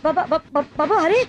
బాబా హరి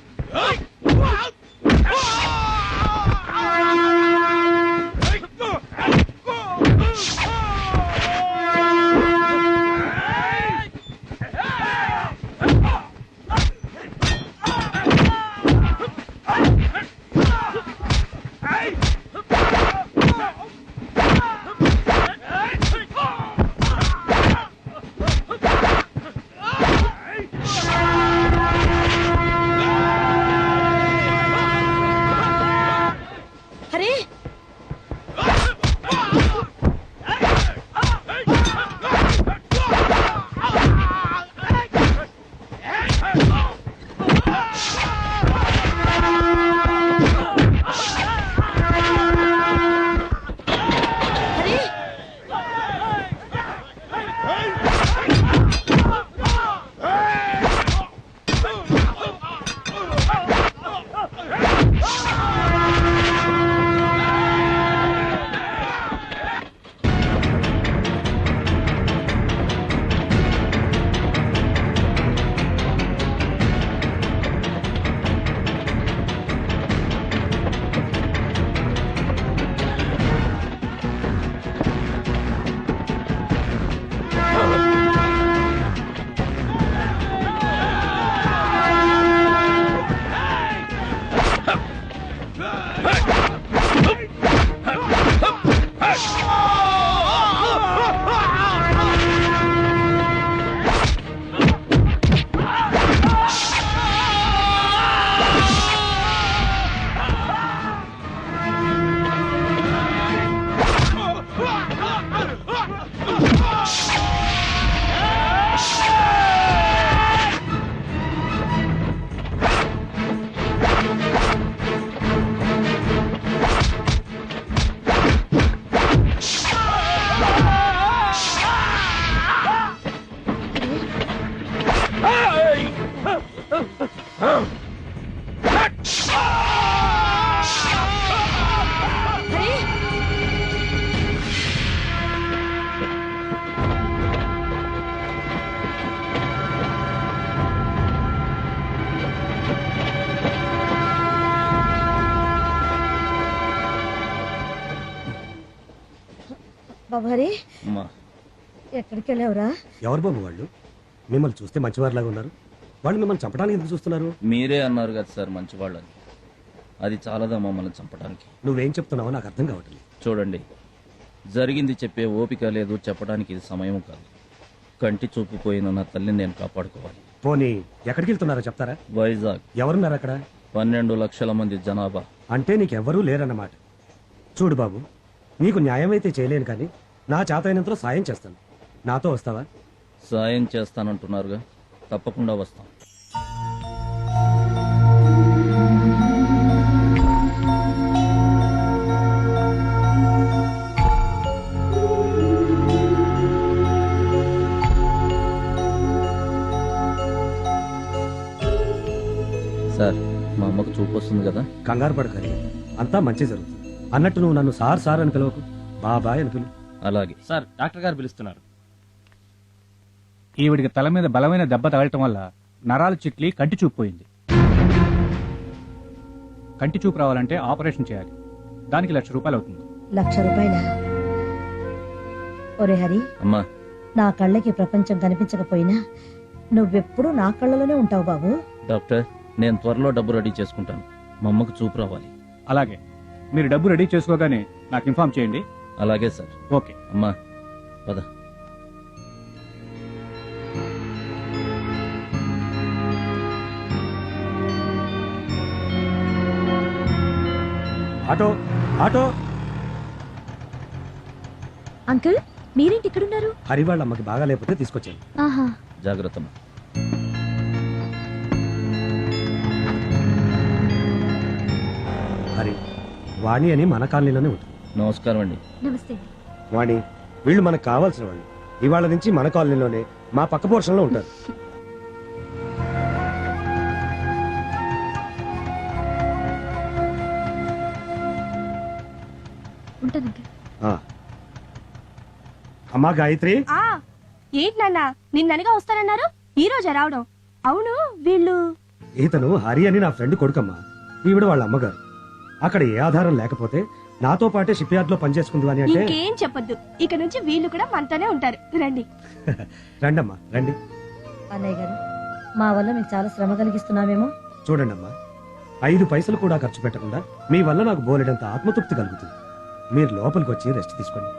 బాబు హరి ఎక్కడికి వెళ్ళావురా? ఎవరు బాబు వాళ్ళు? మిమ్మల్ని చూస్తే మంచివారిలాగా ఉన్నారు. వాళ్ళు మిమ్మల్ని చంపడానికి ఎందుకు చూస్తున్నారు? మీరే అన్నారు కదా సార్ మంచివాళ్ళని. అది చాలదా మమ్మల్ని చంపడానికి? నువ్వేం చెప్తున్నావో నాకు అర్థం కావట్లేదు. చూడండి, జరిగింది చెప్పే ఓపిక లేదు, చెప్పడానికి ఇది సమయం కాదు. కంటి చూపు పోయిన నా తల్లిని నేను కాపాడుకోవాలి. పోనీ ఎక్కడికి వెళ్తున్నారో చెప్తారా? వైజాగ్. ఎవరున్నారు అక్కడ? 12 లక్షల మంది జనాభా. అంటే నీకెవ్వరూ లేరన్నమాట. చూడు బాబు, నీకు న్యాయం అయితే చేయలేను, కానీ నా చేతైనంతలో సాయం చేస్తాను. నాతో వస్తావా? సాయం చేస్తానంటున్నారుగా, తప్పకుండా వస్తాం. సార్, మా అమ్మకు చూపు వస్తుంది కదా. కంగారు పడకరి, అంతా మంచి జరుగుతుంది. అన్నట్టు నువ్వు నన్ను సార్ సార్ అని పిలవకు, బాబాయ్ అని పిలువు. అలాగే సార్. డాక్టర్ గారు పిలుస్తున్నారు. ఈవిడికి తల మీద బలమైన దెబ్బ తగలటం వల్ల నరాలు చిట్లి కంటి చూపు పోయింది. కంటి చూపు రావాలంటే ఆపరేషన్ చేయాలి. దానికి ₹1,00,000 అవుతుంది. ₹1,00,000? ఒరే హరి, అమ్మా, నా కళ్ళకి ప్రపంచం కనిపించకపోయినా నువ్వెప్పుడు నా కళ్ళలోనే ఉంటావు బాబు. డాక్టర్, నేను త్వరలో డబ్బు రెడీ చేసుకుంటాను. మా అమ్మకు చూపు రావాలి. అలాగే, మీరు డబ్బు రెడీ చేసుకోగానే నాకు ఇన్ఫార్మ్ చేయండి. అలాగే సార్. ఓకే అమ్మా, పద. Auto auto. అంకుల్, మీరేంటి ఇక్కడున్నారు? హరి వాళ్ళ అమ్మకి బాగా లేకపోతే తీసుకొచ్చాను. ఆహా. జాగ్రత్త. హరి, వాణి అని మన కాలనీలోనే ఉంటుంది. నమస్కారం అండి. నమస్తే. వాణి, వీళ్ళు మనకు కావాల్సిన వాళ్ళు. ఇవాళ నుంచి మన కాలనీలోనే మా పక్క పోర్షన్లో ఉంటారు. ఉంటాను. అమ్మా గాయత్రి. ఏంటి నాన్న, నిన్ననగా వస్తానన్నారు, ఈ రోజా రావడం? అవును, వీళ్ళు ఇతను హరి అని నా ఫ్రెండ్ కొడుకమ్మా, ఈవిడ వాళ్ళ అమ్మగారు. అక్కడ ఏ ఆధారం లేకపోతే నాతో పాటే షిప్ యార్డ్ లో పనిచేసుకుంది అని అంటే ఇంకేం చెప్పొద్దు. ఇక నుంచి వీళ్ళు కూడా మనతోనే ఉంటారు. రండి. రండమ్మా రండి. అన్నయ్య గారు, మా వల్ల మీకు చాలా శ్రమ కలిగిస్తున్నామేమో. చూడండమ్మా, 5 పైసలు కూడా ఖర్చు పెట్టకుండా మీ వల్ల నాకు బోలెడంత ఆత్మతృప్తి కలుగుతుంది. మీరు లోపలికి వచ్చి రెస్ట్ తీసుకోండి.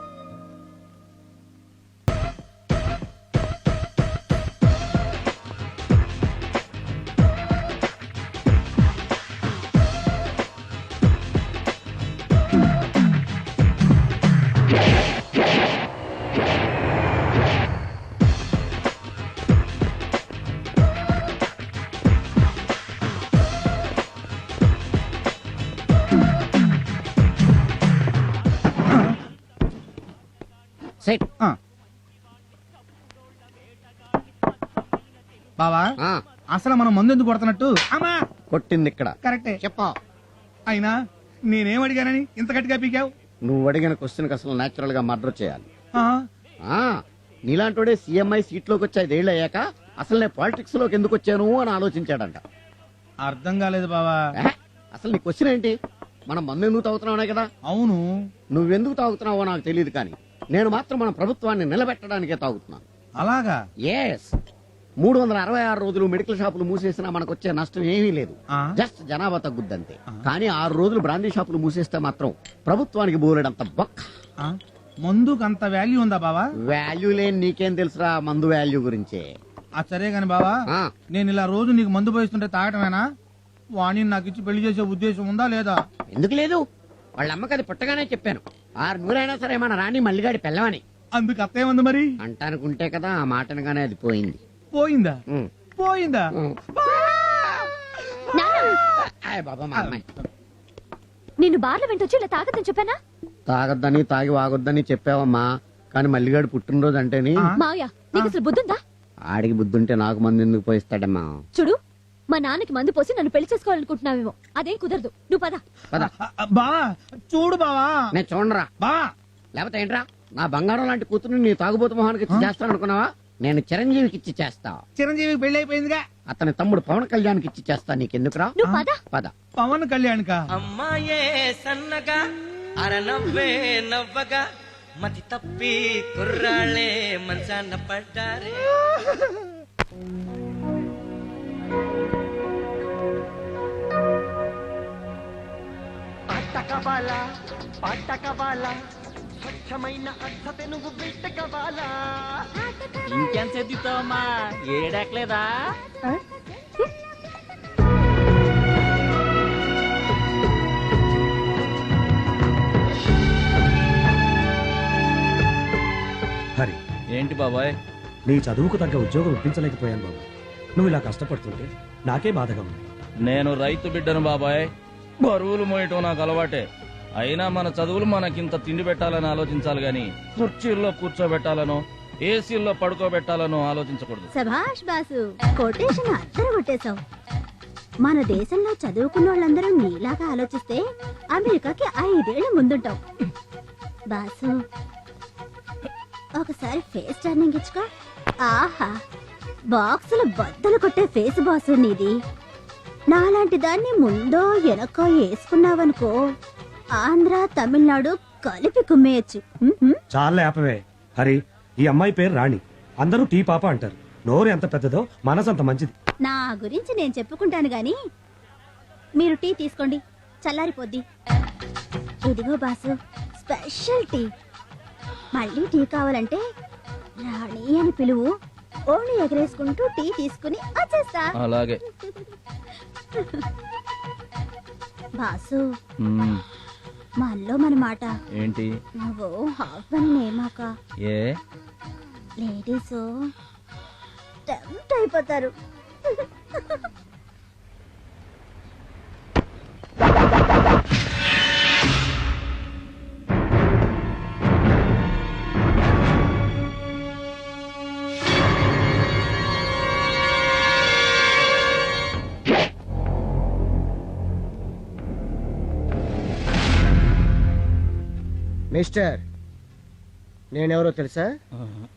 బావా అసలు మనం మందు ఎందుకు కొడుతున్నట్టు? అమ్మా కొట్టింది ఇక్కడ. కరెక్టే చెప్పా. అయినా నేనేం అడిగానని ఇంత గట్టిగా పీకావు? నువ్వు అడిగిన క్వశ్చన్ అసలు నేచురల్ గా మర్డర్ చేయాలి. ఆ, నీలాంటోడే సీఎంఐ సీట్ లోకి వచ్చి 5 ఏళ్ళు అయ్యాక అసలు నేను పాలిటిక్స్ లోకి ఎందుకు వచ్చాను అని ఆలోచించాడంట. అర్థం కాలేదు బావా. అసలు నీ క్వశ్చన్ ఏంటి? మనం మందు ఎందుకు తాగుతున్నావునే కదా. అవును, నువ్వెందుకు తాగుతున్నావో నాకు తెలియదు, కానీ నేను మాత్రం మన ప్రభుత్వాన్ని నిలబెట్టడానికే తాగుతున్నాను. అలాగా? ఎస్. 366 రోజులు మెడికల్ షాపులు మూసేసినా మనకు వచ్చే నష్టం ఏమీ లేదు. ఆ. జస్ట్ జనాభా తగ్గుద్దంతే. కానీ 6 రోజులు బ్రాందీ షాపులు మూసేస్తే మాత్రం ప్రభుత్వానికి బోలెడంత బొక్క. ఆ, మందుకు అంత వాల్యూ ఉందా బావా? వాల్యూ లేని నీకేం తెలుసురా మందు వాల్యూ గురించే. సరే గాని బావా, ఆ. నేను ఇలా రోజు నీకు మందు పోయిస్తుంటే తాగటమేనా? వాణి నాకు ఇచ్చి పెళ్లి చేసే ఉద్దేశం ఉందా లేదా? ఎందుకు లేదు? వాళ్ళ అమ్మకి అది పుట్టగానే చెప్పాను. 6 అయినా సరే మన రాణి మల్లిగాడి పెళ్ళమని. అందుకు అత్తేముంది మరి? అంటానుకుంటే కదా ఆ మాటనగానే అది పోయింది. పోయిందా? ఉమ్. పోయిందా? ఉమ్. ఆయ్ బాబా, మా అమ్మాయి నిన్ను బార్ల వెంటొచ్చి ఇలా తాగదని చెప్పానా? తాగొద్దని తాగి వాగొద్దని చెప్పావమ్మా, కానీ మల్లిగాడి పుట్టినరోజు అంటేని మావయ్య, నీకు అసలు బుద్ధుందా? ఆడికి బుద్ధుంటే నాకు మంది ఎందుకు పోయిస్తాడమ్మా. చూడు, మా నాన్నకి మందు పోసి నన్ను పెళ్లి చేసుకోవాలనుకుంటున్నావేమో. అదేం కుదరదు. నువ్వు పద. పద. బావా చూడు బావా. నేను చూడరా బావా, లేకపోతే ఏంట్రా? నా బంగారం లాంటి కూతురు నీ తాగుబోతు మొహానికి ఇచ్చి చేస్తాను అనుకున్నావా? నేను చిరంజీవికి ఇచ్చి చేస్తా. చిరంజీవి పెళ్లి అయిపోయిందిగా. అతని తమ్ముడు పవన్ కళ్యాణ్కి ఇచ్చి చేస్తా. నీకెందుకురా? నువ్వు పద. పద. పవన్ కళ్యాణ్ కా? అమ్మాయే సన్నగా అరనవ్వే నవ్వగా మతి తప్పి కుర్రాళ్ళే మంచాన పడ్డారే. పట్టకవాలా పట్టకవాలా స్వచ్ఛమైన అర్థత నువ్వు బిట్టకవాలా. ఇంకేం చెద్దుతావమ్మా, ఏడాకలేదా? హరి, ఏంటి బాబాయ్? నీ చదువుకు తగ్గ ఉద్యోగం ఇప్పించలేకపోయాను బాబు. నువ్వు ఇలా కష్టపడుతుంటే నాకే బాధగా ఉంది. నేను రైతు బిడ్డను బాబాయ్. బరువులు మోయటం నాకు అలవాటే. అయినా మన చదువులు మనకింత తిండి పెట్టాలని ఆలోచించాలి గాని కుర్చీల్లో కూర్చోబెట్టాలనో ఏసీల్లో పడుకోబెట్టాలనో ఆలోచించకూడదు. సభాష్ బాసు, కొటేషన్ అద్దరు కొట్టేశావు. మన దేశంలో చదువుకున్న వాళ్ళందరూ నీలాగా ఆలోచిస్తే అమెరికాకి 5 ఏళ్ల ముందుంటాం. బాసు, ఒకసారి ఫేస్ టర్నింగ్ ఇచ్చుకో. ఆహా, బాక్సులు బద్దలు కొట్టే ఫేస్ బాసు నీది. నాలాంటి దాన్ని ముందో వెనకో వేసుకున్నావనుకో, ఆంధ్ర తమిళనాడు కలిపి కుమ్మేయచ్చు. చాలా ఆపవే హరి. ఈ అమ్మాయి పేరు రాణి. అందరూ టీ పాప అంటారు. నోరు ఎంత పెద్దదో మనసు అంత మంచిది. నా గురించి నేను చెప్పుకుంటాను గాని మీరు టీ తీసుకోండి, చల్లారిపోద్ది. ఇదిగో బాసు, స్పెషల్ టీ. మళ్ళీ టీ కావాలంటే రాణి అని పిలువు. ఓణి ఎగరేసుకుంటూ టీ తీసుకుని వచ్చేస్తా. అలాగే. బాసు, మ్మ్. మనలో మన మాట. ఏంటి? నువ్వు హాఫ్ అని నేమాక ఏ లేడీస్ టెంప్ట్ అయిపోతారు. మిస్టర్, నేనెవరో తెలుసా?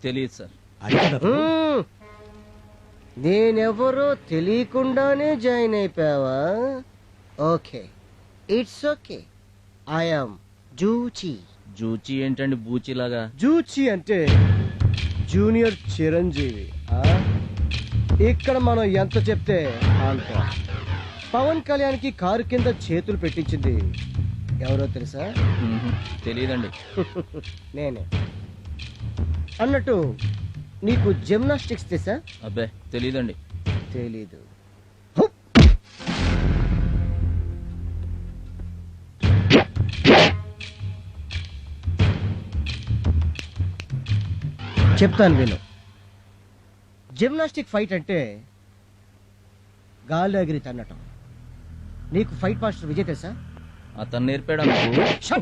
తెలియదు సార్. అది కదా బాబు. నేనెవరో తెలియకుండానే జాయిన్ అయిపోయావా? Okay, it's okay. I'm Juchi. Juchi ఏంటండి బూచిలాగా? జూచి అంటే జూనియర్ చిరంజీవి. ఇక్కడ మనం ఎంత చెప్తే అంత. పవన్ కళ్యాణ్కి కారు కింద చేతులు పెట్టించింది ఎవరో తెలుసా? తెలియదండి. నేనే. అన్నట్టు నీకు జిమ్నాస్టిక్స్ తెలుసా? అబ్బే తెలీదండి. తెలీదు. చెప్తాను విను. జిమ్నాస్టిక్ ఫైట్ అంటే గాలి ఎగిరి తన్నటం. నీకు ఫైట్ మాస్టర్ విజయ్ తెలుసా? అతను నేర్పాడు అనుకో.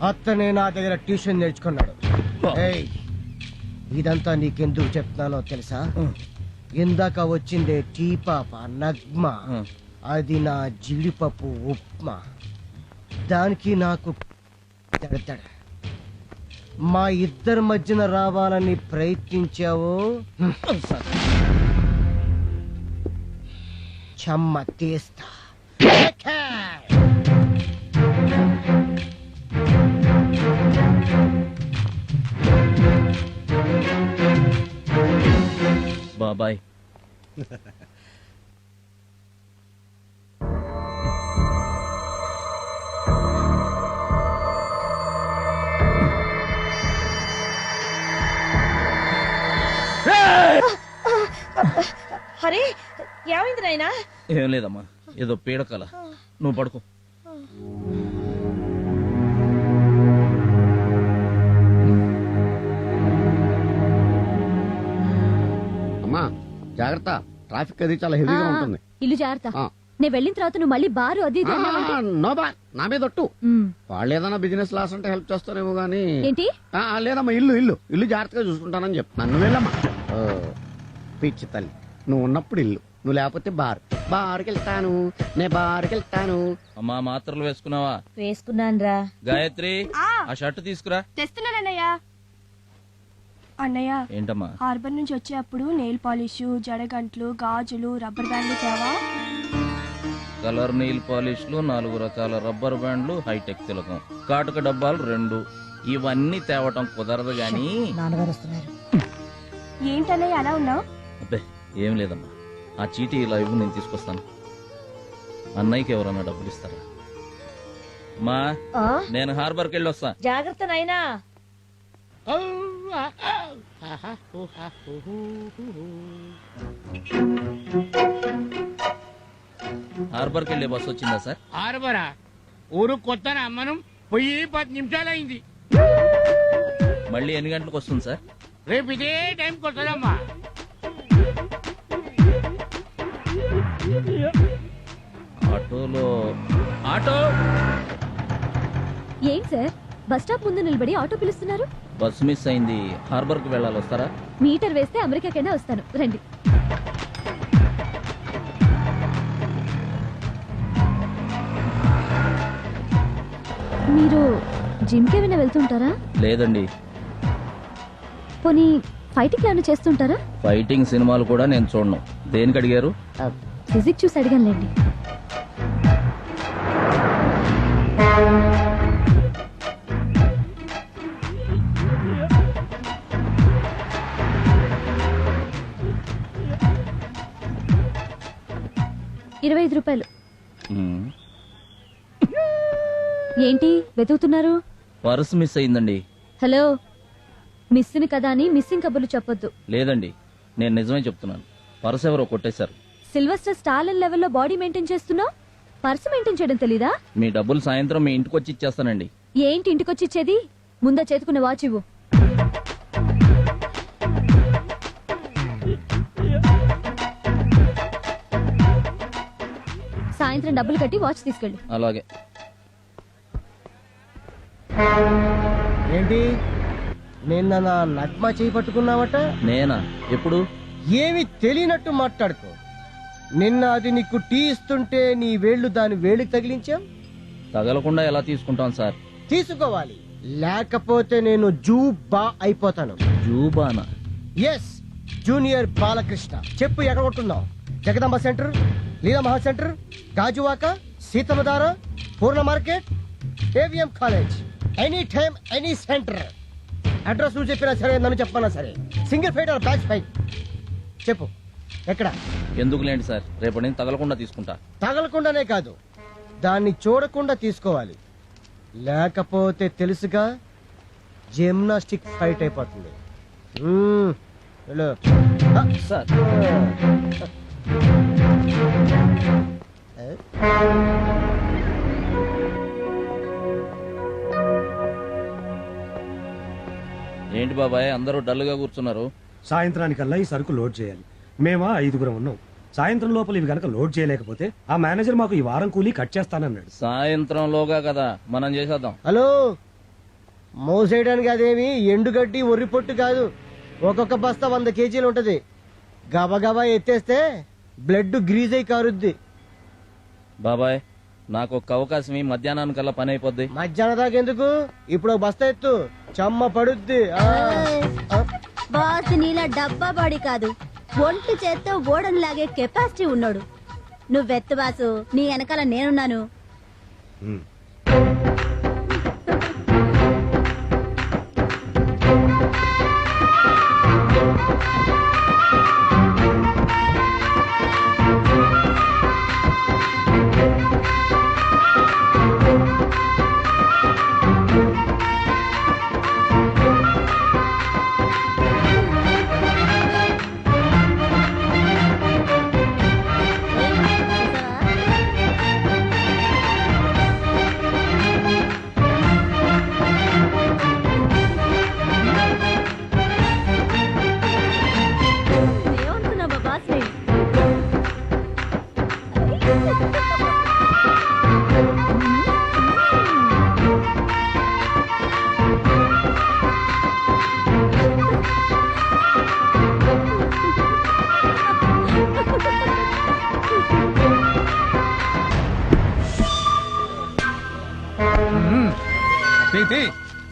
అతనే నా దగ్గర ట్యూషన్ నేర్చుకున్నాడు. ఏయ్, ఇదంతా నీకెందుకు చెప్తున్నానో తెలుసా? ఇందాక వచ్చిందే టీ పాప నగ్మ, అది నా జీడిపప్పు ఉప్మా. దానికి నాకు దడదడ. మా ఇద్దరి మధ్యన రావాలని ప్రయత్నించావు, చెమ్మ తీస్తా. బాబాయ్. అరే ఏమైంది నాయనా? ఏం లేదమ్మా, ఏదో పీడకల. నువ్వు పడుకో. అమ్మా జాగ్రత్త, ట్రాఫిక్ అది చాలా హెవీగా ఉంటుంది. ఇల్లు జాగ్రత్త. నేను వెళ్ళిన తర్వాత నువ్వు మళ్ళీ బారు అది ఇది అన్నావంటే? నో బా, నా మీద ఒట్టు. వాళ్ళు ఏదైనా బిజినెస్ లాస్ అంటే హెల్ప్ చేస్తారేమో గానీ. ఏంటి? లేదమ్మా, ఇల్లు ఇల్లు ఇల్లు జాగ్రత్తగా చూసుకుంటానని చెప్పు. నన్ను వెళ్ళమ్మా. పిచ్చి తల్లి, నువ్వు ఉన్నప్పుడు ఇల్లు, నువ్వు లేకపోతే బార్కి వెళ్తాను. నేను బార్కి వెళ్తాను. అమ్మా మాత్రలు వేసుకున్నావా? వేసుకున్నాను. గాయత్రి, ఆ షర్ట్ తీసుకురా. తెస్తున్నానన్నయ్య. అన్నయ్య, ఏంటమ్మా? హార్బర్ నుంచి వచ్చేటప్పుడు నెయిల్ పాలిష్, జడగంట్లు, గాజులు, రబ్బర్ బ్యాండ్లు తేవా? కలర్ నెయిల్ పాలిష్లు, 4 రకాల రబ్బర్ బ్యాండ్లు, హైటెక్ తిలకం, కాటుక డబ్బాలు 2. ఇవన్నీ తేవటం కుదరదు గాని. నాన్నగారు వస్తున్నారు. ఏంటన్నయ్య అలా ఉన్నావు? అబ్బే ఏం లేదమ్మా, ఆ చీటీ ఇలా ఇవ్వు, నేను తీసుకొస్తాను. అన్నయ్యకి ఎవరన్నా డబ్బులు ఇస్తారా? మా నేను హార్బర్కి వెళ్ళి వస్తా. జాగ్రత్త నాయనా. హార్బర్కి వెళ్ళే బస్సు వచ్చిందా సార్? హార్బరా? ఊరు కొత్తనా? మనం పోయి 10 నిమిషాలైంది. మళ్ళీ ఎన్ని గంటలకు వస్తుంది సార్? రేపు ఇదే టైంకి వస్తుందమ్మా. ఆటోలో ఆటో. ఏం సార్, బస్ స్టాప్ ముందు నిలబడి ఆటో పిలుస్తున్నారు? బస్సు మిస్ అయింది, హార్బర్కి వెళ్ళాలి. వస్తారా? మీటర్ వేస్తే అమెరికాకైనా వస్తాను, రండి. మీరు జిమ్కి ఏమైనా వెళ్తుంటారా? లేదండి. పోనీ ఫైటింగ్ ఏమైనా చేస్తుంటారా? ఫైటింగ్ సినిమాలు కూడా నేను చూడను. దేనికి అడిగారు? ఫిజిక్ చూసి అడిగానులేండి. ₹25. ఏంటి వెతుకుతున్నారు? పర్స్ మిస్ అయిందండి. హలో, మిస్సింగ్ కదా అని మిస్సింగ్ కబుర్లు చెప్పొద్దు. లేదండి, నేను నిజమే చెప్తున్నాను. పర్స్ ఎవరో కొట్టేశారు. సిల్వస్టర్ స్టాలిన్ లెవెల్లో బాడీ మెయింటైన్ చేస్తున్నావు, పర్స్ మెయింటైన్ చేయడం తెలీదా? మీ డబ్బులు సాయంత్రం మీ ఇంటికి వచ్చి ఇచ్చేస్తానండి. ఏంటి ఇంటికొచ్చి ఇచ్చేది? ముందా చేతుకున్న వాచ్ ఇవ్వు. సాయంత్రం డబ్బులు కట్టి వాచ్ తీసుకెళ్ళు. అలాగే. ఏంటి నిన్న నా నగ్మ చేయి పట్టుకున్నావట? నేనా? ఎప్పుడు? ఏమి తెలియనట్టు మాట్లాడుకో. నిన్న అది నీకు టీ ఇస్తుంటే నీ వేళ్లు దాని వేలికి తగిలించాం. తగలకుండా ఎలా తీసుకుంటాం సార్? తీసుకోవాలి, లేకపోతే నేను జూబా అయిపోతాను. జూబానా? Yes, junior Balakrishna. చెప్పు ఎక్కడ కొట్టున్నావు? Jagadamba centre, Leela Maha centre, Gajuwaka, Seethammadhara, Poorna market, AVM college, any time any centre. Address నువ్వు చెప్పినా సరే, నన్ను చెప్పనా సరే. Single fight or batch fight? చెప్పు ఎక్కడ? ఎందుకు లేండి సార్, రేపటి నుంచి తగలకుండా తీసుకుంటా. తగలకుండానే కాదు, దాన్ని చూడకుండా తీసుకోవాలి. లేకపోతే తెలుసుగా, జిమ్నాస్టిక్ ఫైట్ అయిపోతుంది. వెళ్ళు. సార్ ఏంటి బాబాయ్ అందరూ డల్గా కూర్చున్నారు? సాయంత్రానికల్లా ఈ సరుకు లోడ్ చేయాలి. మేమా 5గురం ఉన్నాం. సాయంత్రం లోపల ఇవి గనక లోడ్ చేయలేకపోతే ఆ మేనేజర్ మాకు ఈ వారం కూలీ కట్ చేస్తానన్నాడు. సాయంత్రంలోగా కదా, మనం చేసేద్దాం. హలో, మోసేయడానికి అదేమి ఎండుగడ్డి ఒర్రి పొట్టు కాదు. ఒక్కొక్క బస్తా 100 కేజీలు ఉంటది. గబగబా ఎత్తేస్తే బ్లడ్ గ్రీజ్ అయి కారుద్ది. బాబాయ్ నాకు ఒక అవకాశం ఈ మధ్యాహ్నానికల్లా పని అయిపోద్ది. మధ్యాహ్నం దాకా ఎందుకు? ఇప్పుడు ఒక బస్తా ఎత్తు, చెమ్మ పడుద్ది. బాస్ నీలా డబ్బా బాడీ కాదు, ఒంటి చేత్తో ఓడను లాగే కెపాసిటీ ఉన్నాడు. నువ్వెత్తు బాసు, నీ వెనకాల నేనున్నాను. ఏమనుకున్నావా బాస్ని?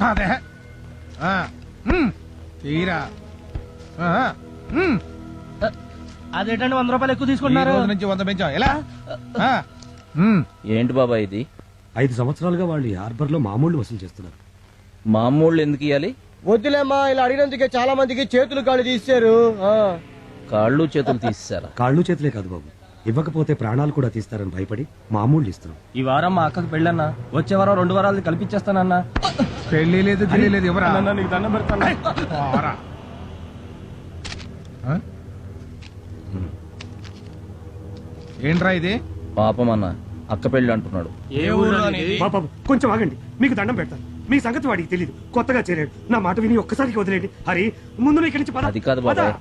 అదే తీరా. అదేంటండి 100 రూపాయలు ఎక్కువ తీసుకుంటున్నారు? నుంచి 100 పెంచాం ఎలా? ఏంటి బాబాయ్ ఇది? 5 సంవత్సరాలుగా వాళ్ళు ఈ హార్బర్ లో మామూలు వసూలు చేస్తున్నారు. మామూళ్ళు ఎందుకు ఇవ్వాలి? వద్దులేమ్మా, ఇలా అడిగినందుకే చాలా మందికి చేతులు కాళ్ళు తీశారు. కాళ్ళు చేతులు తీసేశారా? కాళ్ళు చేతులే కాదు బాబు, ఇవ్వకపోతే ప్రాణాలు కూడా తీస్తారని భయపడి మామూలు ఇస్తున్నాం. ఈ వారం మా అక్కకి పెళ్ళన్నా, వచ్చే వారం 2 వారాలు కల్పించేస్తానన్నా. పెళ్లి లేదు గిల్లి లేదు, ఎవరా? నీకు దండం పెడతాను. ఏంట్రా ఇది? పాపం అన్న, అక్క పెళ్ళి అంటున్నాడు. ఏ ఊరు? బాబు కొంచెం ఆగండి, మీకు దండం పెడతాను. మీ సంగతి వాడికి తెలియదు, కొత్తగా చేరాడు. నా మాట విని ఒక్కసారికి వదిలేండి. హరి, ముందు ఇక్కడి నుంచి పద. అది కాదు బాబాయ్.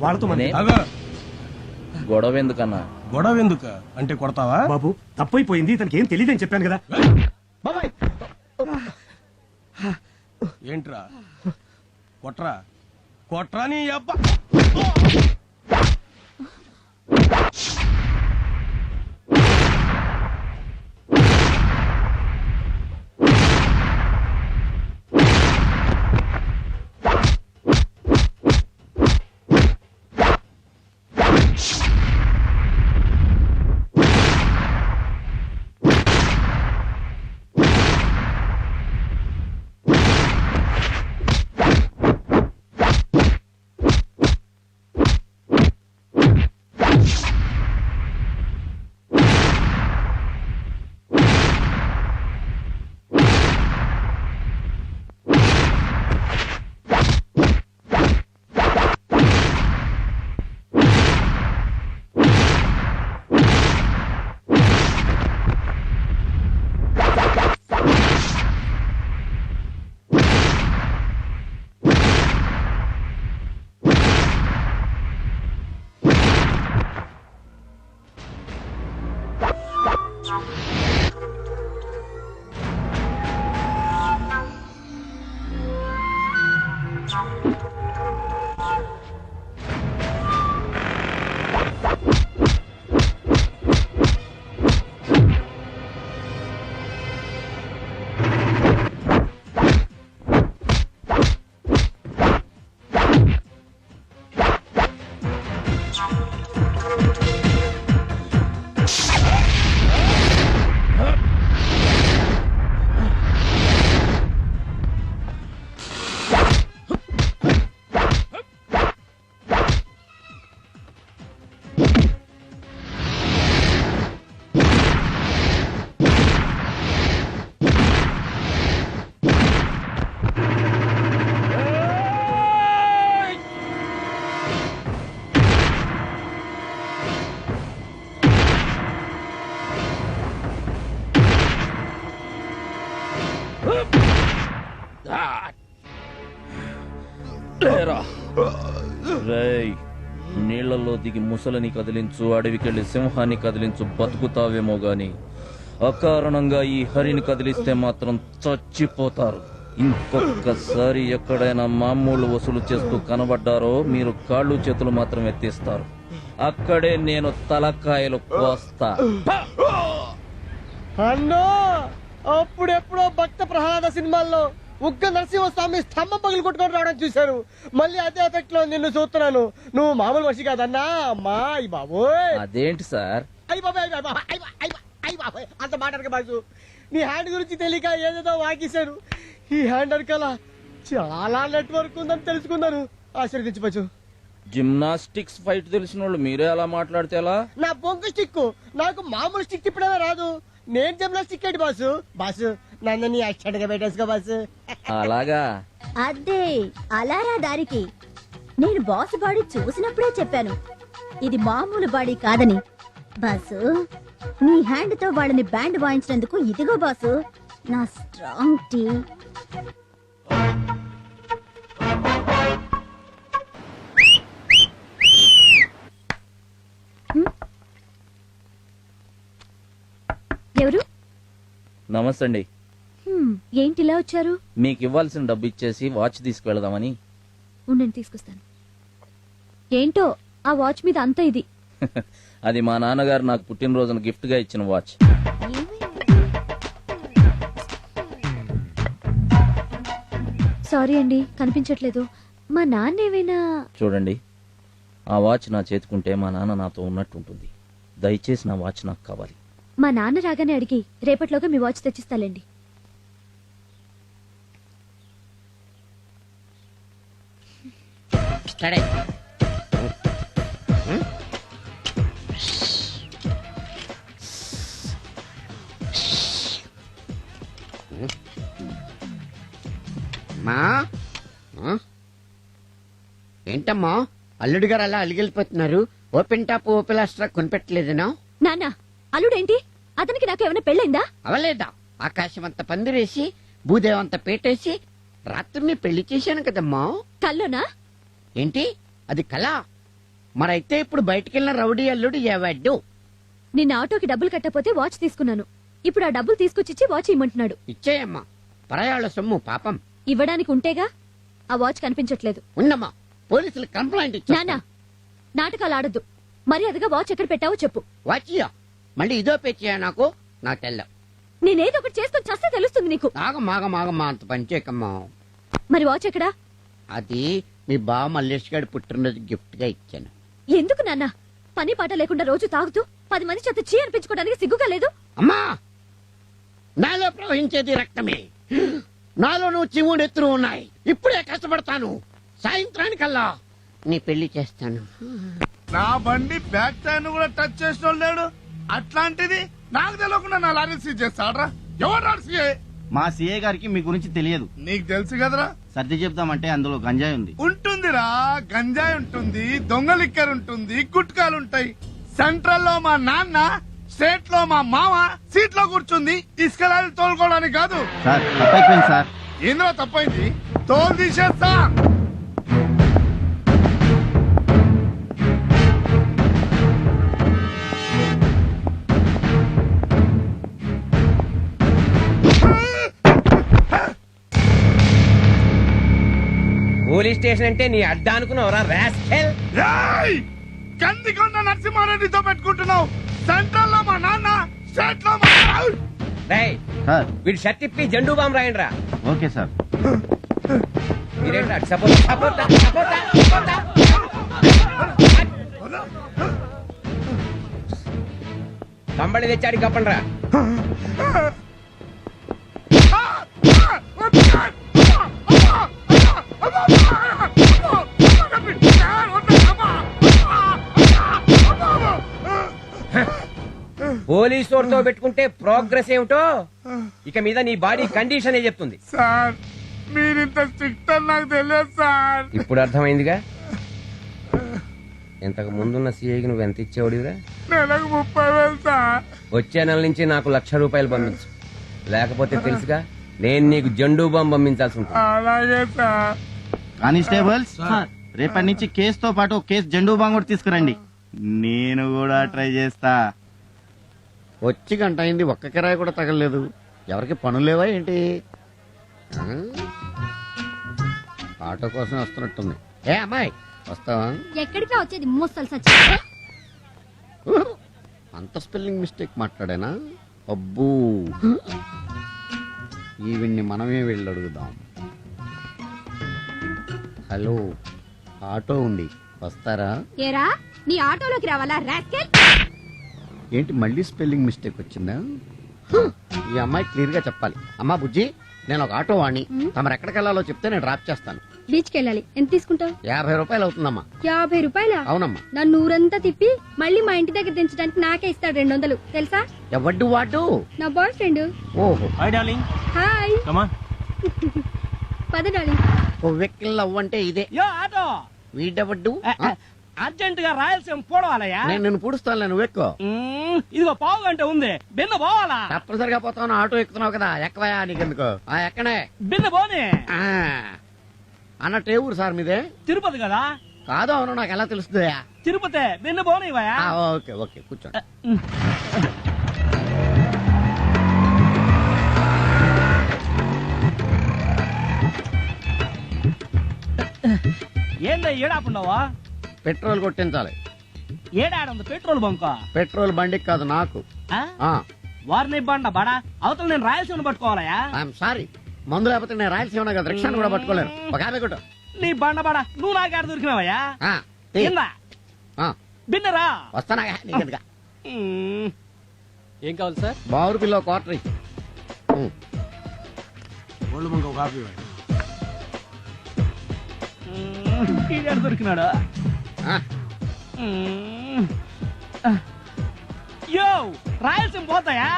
వాళ్ళతో మన గొడవ ఎందుకన్నా? గొడవ ఎందుకు అంటే కొడతావా? బాబు తప్పైపోయింది, ఇతనికి ఏం తెలియదని చెప్పాను కదా. బాబాయ్, ఏంట్రా కొట్రా కొట్రా నీ అబ్బా. నీళ్లలో దిగి ముసలిని కదిలించు, అడవికెళ్లి సింహాన్ని కదిలించు, బతుకుతావేమో గాని అకారణంగా ఈ హరిని కదిలిస్తే మాత్రం చచ్చిపోతారు. ఇంకొకసారి ఎక్కడైనా మామూలు వసూలు చేస్తూ కనబడ్డారో మీరు కాళ్ళు చేతులు మాత్రం ఎత్తిస్తారు. అక్కడే నేను తలకాయలు కోస్తా. అన్నో అప్పుడెప్పుడో భక్త ప్రహ్లాద సినిమాల్లో ఉగ్గ నరసింహస్వామి స్తంభం పగిలి కొట్టుకొని రావడం చూశాను. మళ్ళీ అదే ఎఫెక్ట్ లో నిన్ను చూస్తున్నాను. నువ్వు మామూలు మనిషి కాదన్నా. అమ్మా అయ్యి బాబోయ్. అదేంటి సార్? అయ్యి బాబాయ్ అయ్యి బాబాయ్ అంత మాట్లాడక బాసు. నీ హ్యాండ్ గురించి తెలియక ఏదేదో వాకిశాను. ఈ హ్యాండ్ వెనకాల చాలా నెట్వర్క్ ఉందని తెలుసుకున్నాను. ఆశీర్వదించవచ్చు. జిమ్నాస్టిక్స్ ఫైట్ తెలిసిన వాళ్ళు మీరే అలా మాట్లాడితే ఎలా? నా బొంగు స్టిక్ నాకు మామూలు స్టిక్ తిప్పడమే రాదు. నేను జిమ్నాస్టిక్ ఏంటి బాసు? బాసు నన్ను నీ యాక్సిడెంట్ గా పెట్టేసుకో బాసు. అలాగా? అదే అలారా దారికి. నేను బాస్ బాడీ చూసినప్పుడే చెప్పాను ఇది మామూలు బాడీ కాదని. బాసు నీ హ్యాండ్ తో వాళ్ళని బ్యాండ్ వాయించినందుకు ఇదిగో బాసు నా స్ట్రాంగ్ టీ. ఎవరు? నమస్తే అండి. ఏంటి ఇలా వచ్చారు? మీకు ఇవ్వాల్సిన డబ్బు ఇచ్చేసి వాచ్ తీసుకువెళదామని. ఉండండి తీసుకొస్తాను. ఏంటో ఆ వాచ్ మీద అంత ఇది. అది మా నాన్నగారు నాకు పుట్టినరోజున గిఫ్ట్ గా ఇచ్చిన వాచ్. సారీ అండి కనిపించట్లేదు. మా నాన్న ఏమైనా? చూడండి, ఆ వాచ్ నా చేతుకుంటే మా నాన్న నాతో ఉన్నట్టు ఉంటుంది. దయచేసి నా వాచ్ నాకు కావాలి. మా నాన్న రాగానే అడిగి రేపట్లోగా మీ వాచ్ తెచ్చిస్తాలేండి. ఏంటమ్మా అల్లుడి గారు అలా అలిగిలిపోతున్నారు? ఓపెన్ టాప్ ఓపెన్ లాస్ట్రా కొనిపెట్టలేదనా? నాన్న అల్లుడేంటి? అతనికి నాకు ఏమైనా పెళ్ళైందా? అవలేదా? ఆకాశం అంత పందిరేసి భూదేవంత పేటేసి రాత్రిని పెళ్లి చేశాను కదమ్మా. కల్లోనా? ఏంటి అది కళ? మరైతే ఇప్పుడు బయటికెళ్ళిన రౌడీ అల్లుడు ఏవాడు? నిన్న ఆటోకి డబ్బులు కట్టపోతే వాచ్ తీసుకున్నాను. ఇప్పుడు ఆ డబ్బులు తీసుకొచ్చిచ్చి వాచ్ ఇమ్మంటున్నాడు. ఇచ్చేయమ్మా, పరాయాళ్ళ సొమ్ము పాపం. ఇవ్వడానికి ఉంటేగా. ఆ వాచ్ కనిపించట్లేదు. ఉన్నమ్మా, పోలీసులు కంప్లైంట్ ఇచ్చా. నాన్న నాటకాలు ఆడద్దు. మర్యాదగా వాచ్ ఎక్కడ పెట్టావో చెప్పు. వాచియా మళ్ళీ ఇదో పేచియా? నాకు తెల్లం. నేనేదో ఒకటి చేసుకుని చస్తే తెలుస్తుంది నీకు. ఆగమాగమాగమ్మా, అంత పనిచేయకమ్మా. మరి వాచ్ ఎక్కడా? అది మీ బావ మల్లేష్ గారి పుట్టినరోజు గిఫ్ట్ గా ఇచ్చాను. ఎందుకు నాన్న? పని పాట లేకుండా రోజు తాగుతూ 10 మంది చేత చీ అనిపించుకోవడానికి సిగ్గుగా లేదు? అమ్మా, నాలో ప్రవహించేది రక్తమే. నాలో నువ్వు చివుడెత్తులు ఉన్నాయి. ఇప్పుడే కష్టపడతాను. సాయంత్రానికల్లా నీ పెళ్లి చేస్తాను. నా బండి బ్యాక్ టైర్ కూడా టచ్ చేసిన లేడు. అట్లాంటిది నాకు తెలియకుండా నా లారీ సీజ్ చేస్తాడ్రా. ఎవరు సీఏ? మా సీఏ గారికి మీ గురించి తెలియదు. నీకు తెలుసు కదరా. సర్ది చెప్తామంటే అందులో గంజాయి ఉంది. ఉంటుందిరా, గంజాయి ఉంటుంది, దొంగ లిక్కర్ ఉంటుంది, గుట్కాలు ఉంటాయి. సెంట్రల్ లో మా నాన్న, స్టేట్ లో మా మామ సీట్ లో కూర్చుంది ఇసుకలాలు తోలుకోవడానికి కాదు. సార్ తప్పైపోయింది సార్. ఏంద్రా తప్పైంది? తోలు తీసేస్తా. పోలీస్ స్టేషన్ అంటే నీ అడ్డా అనుకున్నావురా రాస్కెల్. కందికొండ నరసింహారెడ్డితో పెట్టుకుంటున్నావు. సెంట్రల్ లో మా నాన్న, స్టేట్ లో మా సార్ వీడు షర్ట్ ఇప్పి జెండూ బాంబు రాయండి రా. Okay sir. మీరేంటా సపోర్ట్ సపోర్ట్ సపోర్ట్ కంబడి తెచ్చాడు కప్పండి రా. పోలీసు వారితో పెట్టుకుంటే ప్రోగ్రెస్ ఏమిటో ఇక మీద నీ బాడీ కండిషన్ చెప్తుంది. సార్ మీరింత స్ట్రిక్ట్ అని నాకు తెలియదు సార్. ఇప్పుడు అర్థమైందిగా. ఇంతకు ముందున్న సీఐకి నువ్వు ఎంత ఇచ్చేవాడివిరా? నెలకు 30,000 సార్. వచ్చే నెల నుంచి నాకు ₹1,00,000 పంపించు. లేకపోతే తెలుసుగా నేను నీకు జెండూ బాంబు పంపించాల్సి ఉంటుంది. అలాగే సార్. కానిస్టేబుల్స్ రేపటి నుంచి కేసుతో పాటు కేసు జెండూ బాంగ్ కూడా తీసుకురండి. నేను కూడా ట్రై చేస్తా. వచ్చి గంట అయింది, ఒక్క కిరాయి కూడా తగలలేదు. ఎవరికి పనులు లేవా ఏంటి? ఆటో కోసం వస్తున్నట్టుంది. ఏ అమ్మాయి వస్తావా? ఎక్కడికి వచ్చేది మోస్తలు సచ్చి. అంత స్పెల్లింగ్ మిస్టేక్ మాట్లాడానా? అబ్బూ, ఈవిడ్ని మనమే వెళ్ళి అడుగుదాం. హలో, ఆటో ఉంది, వస్తారా? ఏరా నీ ఆటోలోకి రావాలా రాస్కెల్? ఏంటి మళ్ళీ స్పెల్లింగ్ మిస్టేక్ వచ్చిందా? ఈ అమ్మాయి క్లియర్ గా చెప్పాలి. అమ్మా బుజ్జి, నేను ఒక ఆటో వాణ్ణి, తమరు ఎక్కడికి వెళ్ళాలో చెప్తే నేను డ్రాప్ చేస్తాను. బీచ్ కి వెళ్ళాలి. ఎంత తీసుకుంటావు? 50 రూపాయలు అవుతుందమ్మా. 50 రూపాయలా? అవునమ్మా. నన్ను ఊరంతా తిప్పి మళ్ళీ మా ఇంటి దగ్గర దించడానికి నాకే ఇస్తాడు 200 తెలుసా? ఎవడ్డు వాడు? నా బాయ్ ఫ్రెండ్. ఓహో, hi darling. Hi. Come on. పద డార్లింగ్. ఓ వెక్కిల్ అవ్వంటే ఇదే. యో ఆటో. వీడెవడ్డు? అర్జెంట్ గా రాయలసీమ పోవాలయ్యా. నేను నిన్ను పుడుస్తాను, నువ్వు ఎక్కువ. ఇదిగో పావు గంట ఉంది, బిన్న పోవాలా? తప్పనిసరిగా పోతావు, ఆటో ఎక్కుతున్నావు కదా, ఎక్కవయా నీకెందుకు? ఎక్కడే బిన్న పోనీ. అన్నట్టు ఏ ఊరు సార్ మీదే? తిరుపతి కదా. కాదు, అవును, నాకు ఎలా తెలుస్తుందా? తిరుపతి, బిన్న పోనీవయ్యా. ఓకే ఓకే, కూర్చోండి. ఏందా ఏడాపుండవా? పెట్రోల్ కొట్టించాలి. ఏడాడుంది పెట్రోల్ బంక్? పెట్రోల్ బండికి కాదు, నాకు. వారిని బండ బడా అవతల నేను రాయలసీమ పట్టుకోవాలయా? ఐఎమ్ సారీ, మందు లేకపోతే నేను రాయలసీమ కదా, రిక్షాను కూడా పట్టుకోలేను. ఒక ఆమె కొట్టు. నీ బండ బడా నువ్వు నాకేడ దొరికినావయ్యా? బిన్నరా వస్తానా నీకెందుగా? ఏం కావాలి సార్? బావురు పిల్ల క్వార్టర్. దొరికినాడా? యో రాయలసీమ పోతాయా?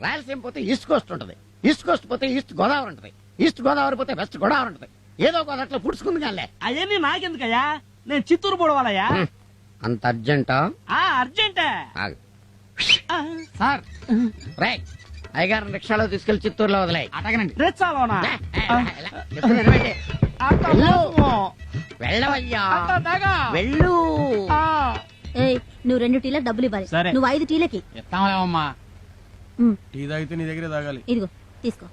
రాయలసీమ పోతే ఈస్ట్ కోస్ట్ ఉంటది, ఈస్ట్ కోస్ట్ పోతే ఈస్ట్ గోదావరి ఉంటది, ఈస్ట్ గోదావరి పోతే వెస్ట్ గోదావరి ఉంటది. ఏదో ఒక అట్లా పుడుచుకుంది కానీ అవన్నీ నాకెందుకయ్యా? నేను చిత్తూరు పోవాలయ్యా. అంత అర్జెంటా? అర్జెంటే సార్. రైట్, అయ్యగారిని రిక్షాలో తీసుకెళ్లి చిత్తూరులో వదిలే. అటగనండి. రెచ్చాలోనా? వెళ్ళవయ్యా, వెళ్ళు. ఏయ్, నువ్వు 2 టీలకు డబ్బులు ఇవ్వాలి. సరే. నువ్వు 5 టీలకి. ఎత్తామలేమమ్మా. టీ తాగితే నీ దగ్గరే తాగాలి. ఇదిగో తీసుకో.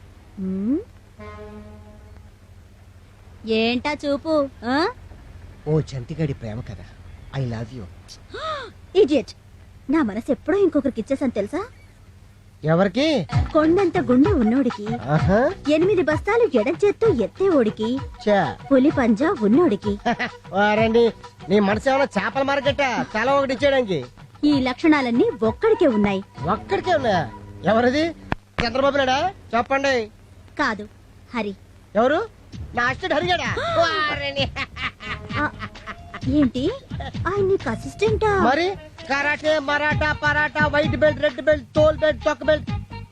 ఏంటా చూపు? ఓ చంటిగాడి ప్రేమ కదా, ఐ లవ్ యూ. ఇడియట్, నా మనసు ఎప్పుడో ఇంకొకరికి ఇచ్చేసాను తెలుసా? ఎవరికి? కొండంత గుండె ఉన్నోడికి, 8 బస్తాలు ఎడం చేత్తో ఎత్తే ఓడికి, పులి పంజా ఉన్నోడికి. వారండి, నీ మనసు ఏమైనా చేపల మార్కెట్? చాలా ఒకటి ఇచ్చేయడానికి. ఈ లక్షణాలన్నీ ఒక్కడికే ఉన్నాయి. ఒక్కడికే ఉన్నాయా? ఎవరిది? చంద్రబాబు నాయుడా? చెప్పండి. కాదు, హరి. ఎవరు? నా అసిస్టెంట్ హరిగాడా? ఏంటి, ఆయన నీకు అసిస్టెంటా? మరి karate, Maratha, paratha, white belt, red belt, తోల్ బెల్ట్, తొక్క బెల్ట్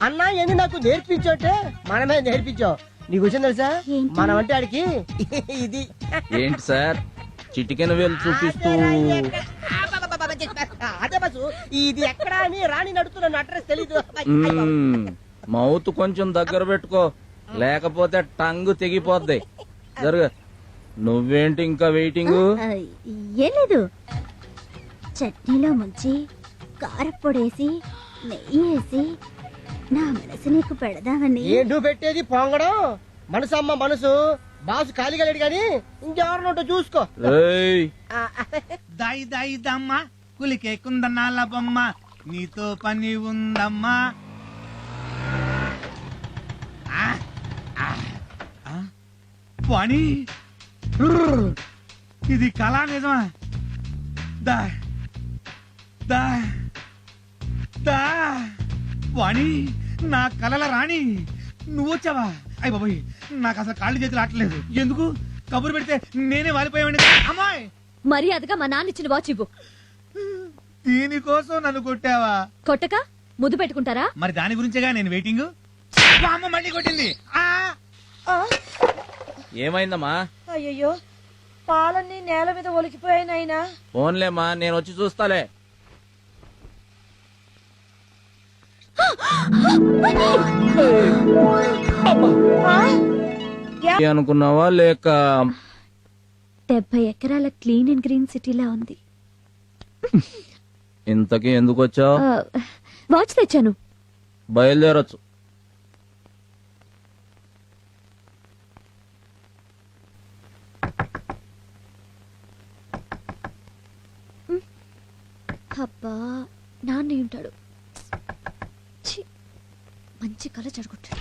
అన్నా ఏంది నాకు నేర్పించోటే? మనమే నేర్పించావు. నీకు వచ్చింది తెలుసా? మనం అంటే ఆడికి ఇది. ఏంటి సార్ చిటికెన వేలు చూపిస్తూ? అదే బస్సు, ఇది ఎక్కడ అని రాణి నడుతున్న అడ్రస్ తెలీదు. మౌత్ కొంచెం దగ్గర పెట్టుకో, లేకపోతే టంగు తెగిపోద్ది. జరుగు. నువ్వేంటి ఇంకా వెయిటింగ్? ఏం లేదు, చట్నీలో ముంచి కారప్పొడేసి నెయ్యి వేసి నా మనసు నీకు పెడదామని. ఏంటూ పెట్టేది పొంగడం? మనసు అమ్మ మనసు. బాసు ఖాళీగా లేడు గాని ఇంకెవరినో చూసుకో. దాయి దాయి దమ్మా, కులికే కుందనాల బొమ్మ, నీతో పని ఉందమ్మా. పని ఇది కళా నిజమా? దా దా దా వాణి, నా కలల రాణి, నువ్వు వచ్చావా? అయ్య బాబోయ్, నాకు అసలు కాళ్ళు చేతులు ఆటలేదు. ఎందుకు కబురు పెడితే నేనే వాలిపోయావండి. అమ్మాయి, మర్యాదగా మా నాన్న ఇచ్చిన వాచ్ ఇవ్వు. దీనికోసం నన్ను కొట్టావా? కొట్టక ముద్దు పెట్టుకుంటారా? మరి దాని గురించేగా నేను వెయిటింగ్. అమ్మ మళ్ళీ కొట్టింది. ఏమైందమ్మా? అయ్యో, పాలన్నీ నేల మీద ఒలికిపోయాయి నాయనా. ఫోన్లేమ్మా, నేను వచ్చి చూస్తాలే. అనుకున్నావా లేక 70 ఎకరాల క్లీన్ అండ్ గ్రీన్ సిటీలా ఉంది. ఇంతకీ ఎందుకు వచ్చావు? వాచ్ తెచ్చాను. బయలుదేరొచ్చు. అబ్బా నాన్న ఉంటాడు. ఛీ, మంచి కళ చెడగొట్టాడు.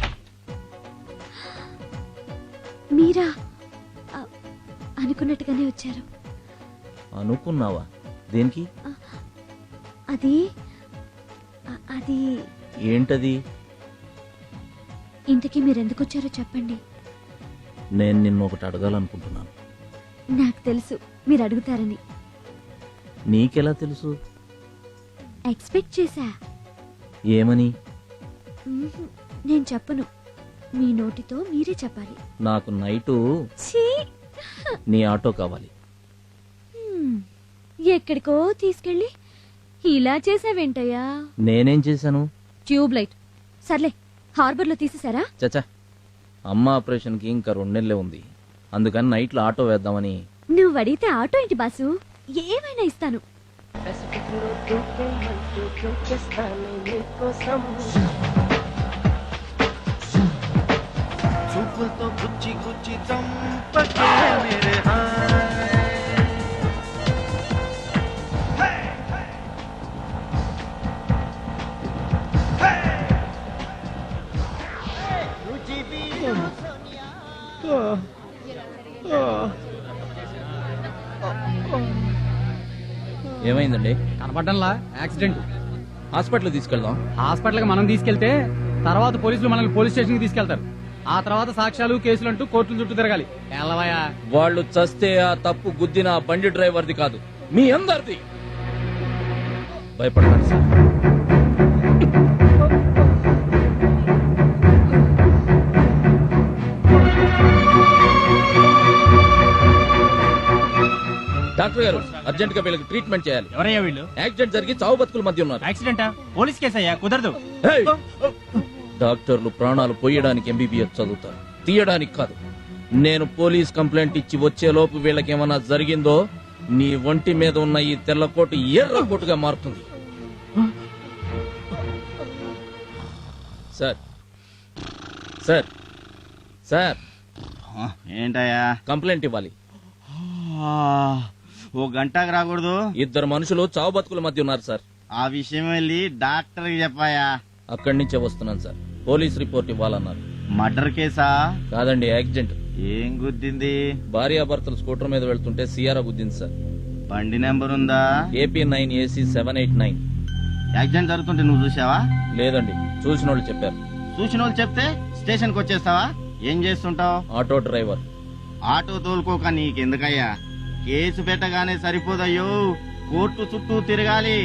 మీరా అనుకున్నట్టుగానే వచ్చారు. అనుకున్నావా? దేనికి? అది అది ఏంటది? ఇంతకీ మీరెందుకు వచ్చారో చెప్పండి. నేను నిన్ను ఒకటి అడగాలనుకుంటున్నాను. నాకు తెలుసు మీరు అడుగుతారని. నీకెలా తెలుసు? ఎక్స్పెక్ట్ చేశా. ఏమని? నేను చెప్పను, మీ నోటితో మీరే చెప్పాలి. నాకు నైటు ఛీ! నీ ఆటో కావాలి. ఎక్కడికో తీసుకెళ్ళి ఇలా చేసావేంటయ్యా? నేనేం చేశాను? Tube light. సర్లే, హార్బర్ లో తీసేసారా? చచ్చా, అమ్మ ఆపరేషన్ కి ఇంకా 2 నెలలే ఉంది. అందుకని నైట్ లో ఆటో వేద్దామని. నువ్వు అడిగితే ఆటో ఏంటి బాసు, ఏమైనా ఇస్తాను. చూపులతో గుచ్చి గుచ్చి చంపకే మేరే ఏమైందండి? కనపడ్డంలా యాక్సిడెంట్. హాస్పిటల్ తీసుకెళ్దాం. హాస్పిటల్ కి మనం తీసుకెళ్తే తర్వాత పోలీసులు మనల్ని పోలీస్ స్టేషన్ కి తీసుకెళ్తారు. ఆ తర్వాత సాక్ష్యాలు కేసులు అంటూ కోర్టుల చుట్టూ తిరగాలి. ఎల్లవయ్యా, వాళ్ళు చస్తే ఆ తప్పు గుద్దిన ఆ బండి డ్రైవర్ది కాదు, మీ అందరిది. భయపడకండి సార్. డాక్టర్ గారు, అర్జెంట్ గా వీళ్ళకి ట్రీట్మెంట్ చేయాలి. ఎవరయ్యా వీళ్ళు? యాక్సిడెంట్ జరిగి చావు బతుకుల మధ్య ఉన్నారు. యాక్సిడెంటా? పోలీస్ కేసు అయ్యా, కుదరదు. హేయ్! డాక్టర్లు ప్రాణాలు పోయడానికి ఎంబీబీఎస్ చదువుతారు, తీయడానికి కాదు. నేను పోలీస్ కంప్లైంట్ ఇచ్చి వచ్చేలోపు వీళ్ళకేమన్నా జరిగిందో నీ ఒంటి మీద ఉన్న ఈ తెల్లకోటు ఎర్ర కోటుగా మారుతుంది. సార్ సార్ సార్, ఏంటయ్యా? కంప్లైంట్ ఇవ్వాలి. ఓ గంటకు రాకూడదు? 2 మనుషులు చావు బతుకుల మధ్య ఉన్నారు సార్. ఆ విషయం వెళ్ళి డాక్టర్ కి చెప్పాయా? అక్కడి నుంచే వస్తున్నాను సార్. పోలీస్ రిపోర్ట్ ఇవ్వాలన్నారు. మర్డర్ కేసా? కాదండి, యాక్సిడెంట్. ఏం గుద్దింది? భార్యాభర్తలు స్కూటర్ మీద వెళ్తుంటే సియారా గుద్దింది సార్. బండి నెంబర్ ఉందా? AP9AC 789. యాక్సిడెంట్ జరుగుతుంటే నువ్వు చూసావా? లేదండి, చూసిన వాళ్ళు చెప్పారు. చూసిన వాళ్ళు చెప్తే స్టేషన్ కి వచ్చేస్తావా? ఏం చేస్తుంటావు? Auto driver. ఆటో తోలుకోక నీకెందుకయ్యా? కేసు పెట్టగానే సరిపోదయ్యో, కోర్టు చుట్టూ తిరగాలి.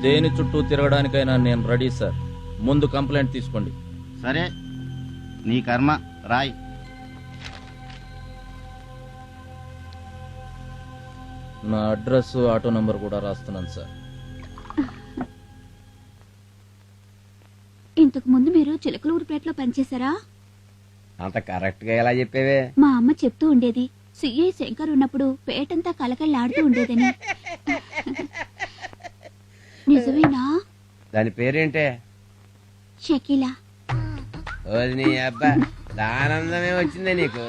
దేని చుట్టూ తిరగడానికైనా నేను రెడీ సార్. ముందు కంప్లైంట్ తీసుకోండి. సరే, నీ కర్మ, రాయ్. నా అడ్రస్, ఆటో నంబర్ కూడా రాస్తున్నాను సార్. ఇంతకు ముందు మీరు చిలకలూరుపేటలో పనిచేశారా? అంత కరెక్ట్ గా ఎలా చెప్పేవే? మా అమ్మ చెప్తూ ఉండేది, సిఐ శంకర్ ఉన్నప్పుడు పేటంతా కలకళ్ళాడుతూ ఉండేదని. నిజమేనా? దాని పేరేంటే? షకీలా. నీ అబ్బా, దానందమే వచ్చిందే నీకు.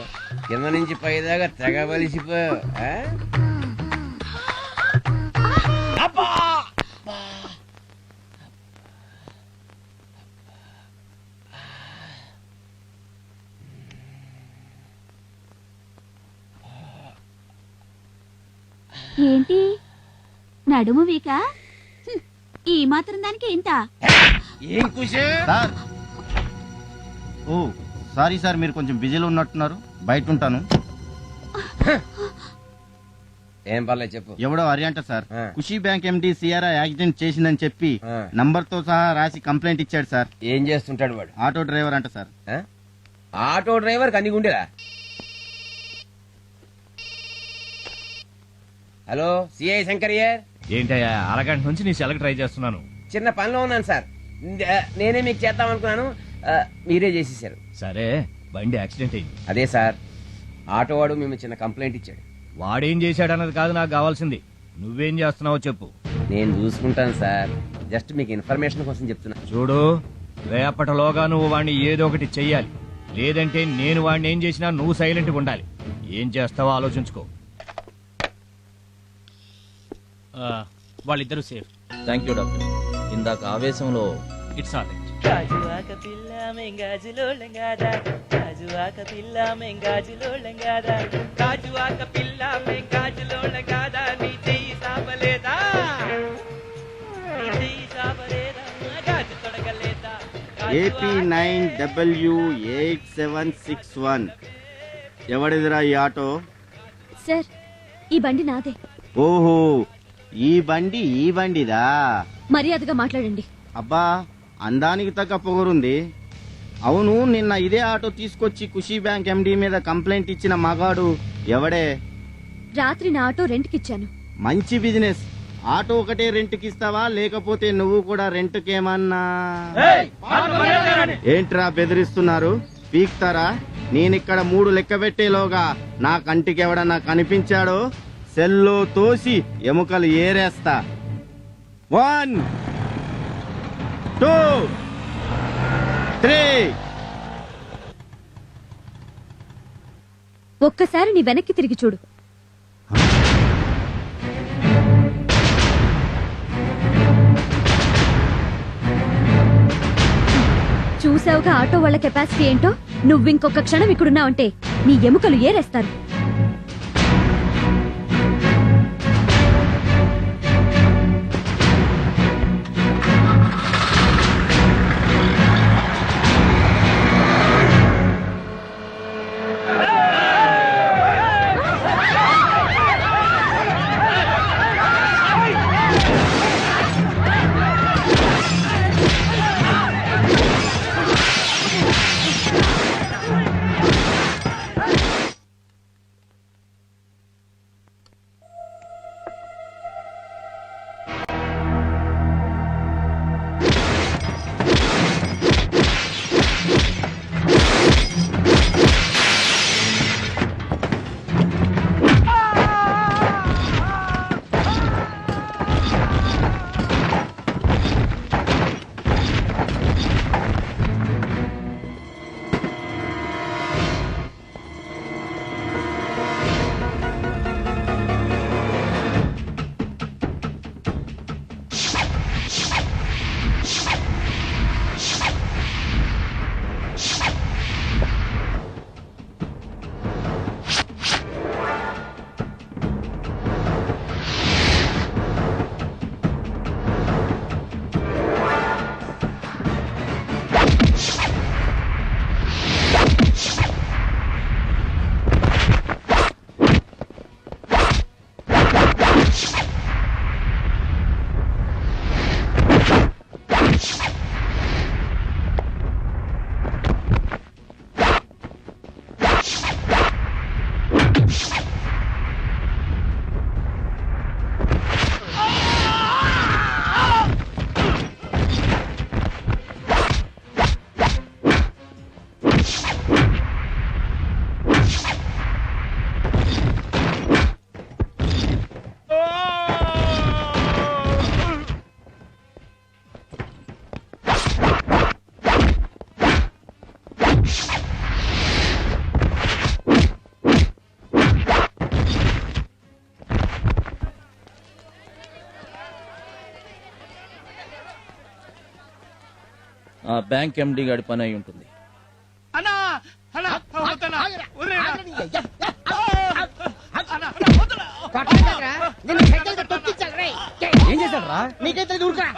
కింద నుంచి పైదాకా తెగ బలిసిపోయావు. ఏంటి నడుము వీక? ఈ మాత్రం దానికి ఎంత? ఏం కుషే? సార్, ఓ సారీ సార్, మీరు కొంచెం బిజీలో ఉన్నట్టున్నారు, బయట ఉంటాను. ఏం పర్లేదు చెప్పు. ఎవడో అరియంట సార్, ఖుషీ బ్యాంక్ ఎండి సిఆర్ఐ యాక్సిడెంట్ చేసిందని చెప్పి నంబర్ తో సహా రాసి కంప్లైంట్ ఇచ్చాడు సార్. ఏం చేస్తుంటాడు వాడు? ఆటో డ్రైవర్ అంట సార్. ఆటో డ్రైవర్ కన్నీ గుండెరా? Hello, CI శంకరియర్. ఏంటయ్యా, అరగంట నుంచి నీ సెలకి ట్రై చేస్తున్నాను. చిన్న పనిలో ఉన్నాను సార్. నేనే మీకు చేద్దాం అనుకున్నాను, మీరే చేసేసారు. సరే, బండి యాక్సిడెంట్ అయింది. అదే సార్, ఆటోవాడు మేము చిన్న కంప్లైంట్ ఇచ్చాడు. వాడేం చేశాడన్నది కాదు నాకు కావాల్సింది. నువ్వేం చేస్తున్నావో చెప్పు. నేను చూసుకుంటాను సార్, జస్ట్ మీకు ఇన్ఫర్మేషన్ కోసం చెప్తున్నా. చూడు, రేపటిలోగా నువ్వు వాడిని ఏదో ఒకటి చెయ్యాలి. లేదంటే నేను వాడిని ఏం చేసినా నువ్వు సైలెంట్గా ఉండాలి. ఏం చేస్తావో ఆలోచించుకో. వాళ్ళిద్దరూ సేఫ్. Thank you doctor. ఇందాక ఆవేశంలో ఇట్స్ ఆల్ రైట్. గాజువాక పిల్ల మెంగాజులో లంగాదా, గాజువాక పిల్ల మెంగాజులో లంగాదా, గాజువాక పిల్ల మెంగాజులో లంగాదా, నీ చెయ్యి సాపలేదా, నీ చెయ్యి సాపలేదా, గాజు తొడగలేదా. AP 9W8761. ఎవడిదిరా ఈ ఆటో? సార్, ఈ బండి నాదే. ఓహో, ఈ బండిదా? మర్యాదగా మాట్లాడండి. అబ్బా, అందానికి తగ్గ పొగరుంది. అవును, నిన్న ఇదే ఆటో తీసుకొచ్చి ఖుషీ బ్యాంక్ MD మీద కంప్లైంట్ ఇచ్చిన మగాడు ఎవడే? రాత్రి నా ఆటో రెంట్కిచ్చాను. మంచి బిజినెస్. ఆటో ఒకటే రెంట్కి ఇస్తావా, లేకపోతే నువ్వు కూడా రెంట్కేమన్నా? ఏంట్రా బెదిరిస్తున్నారు? పీక్తారా? నేనిక్కడ 3 లెక్క పెట్టేలోగా నా కంటికి ఎవడన్నా కనిపించాడో సెల్లో తోసి ఎముకలు ఏరేస్తా. 1 2 3. ఒక్కసారి నీ వెనక్కి తిరిగి చూడు. చూసావుగా ఆటో వాళ్ళ కెపాసిటీ ఏంటో. నువ్వింకొక క్షణం ఇక్కడున్నావంటే నీ ఎముకలు ఏరేస్తారు. ఆ బ్యాంక్ ఎండి గాడి పని అయి ఉంటుంది. ఏం చేశాడరా? నీకైతే ఊరుకురా.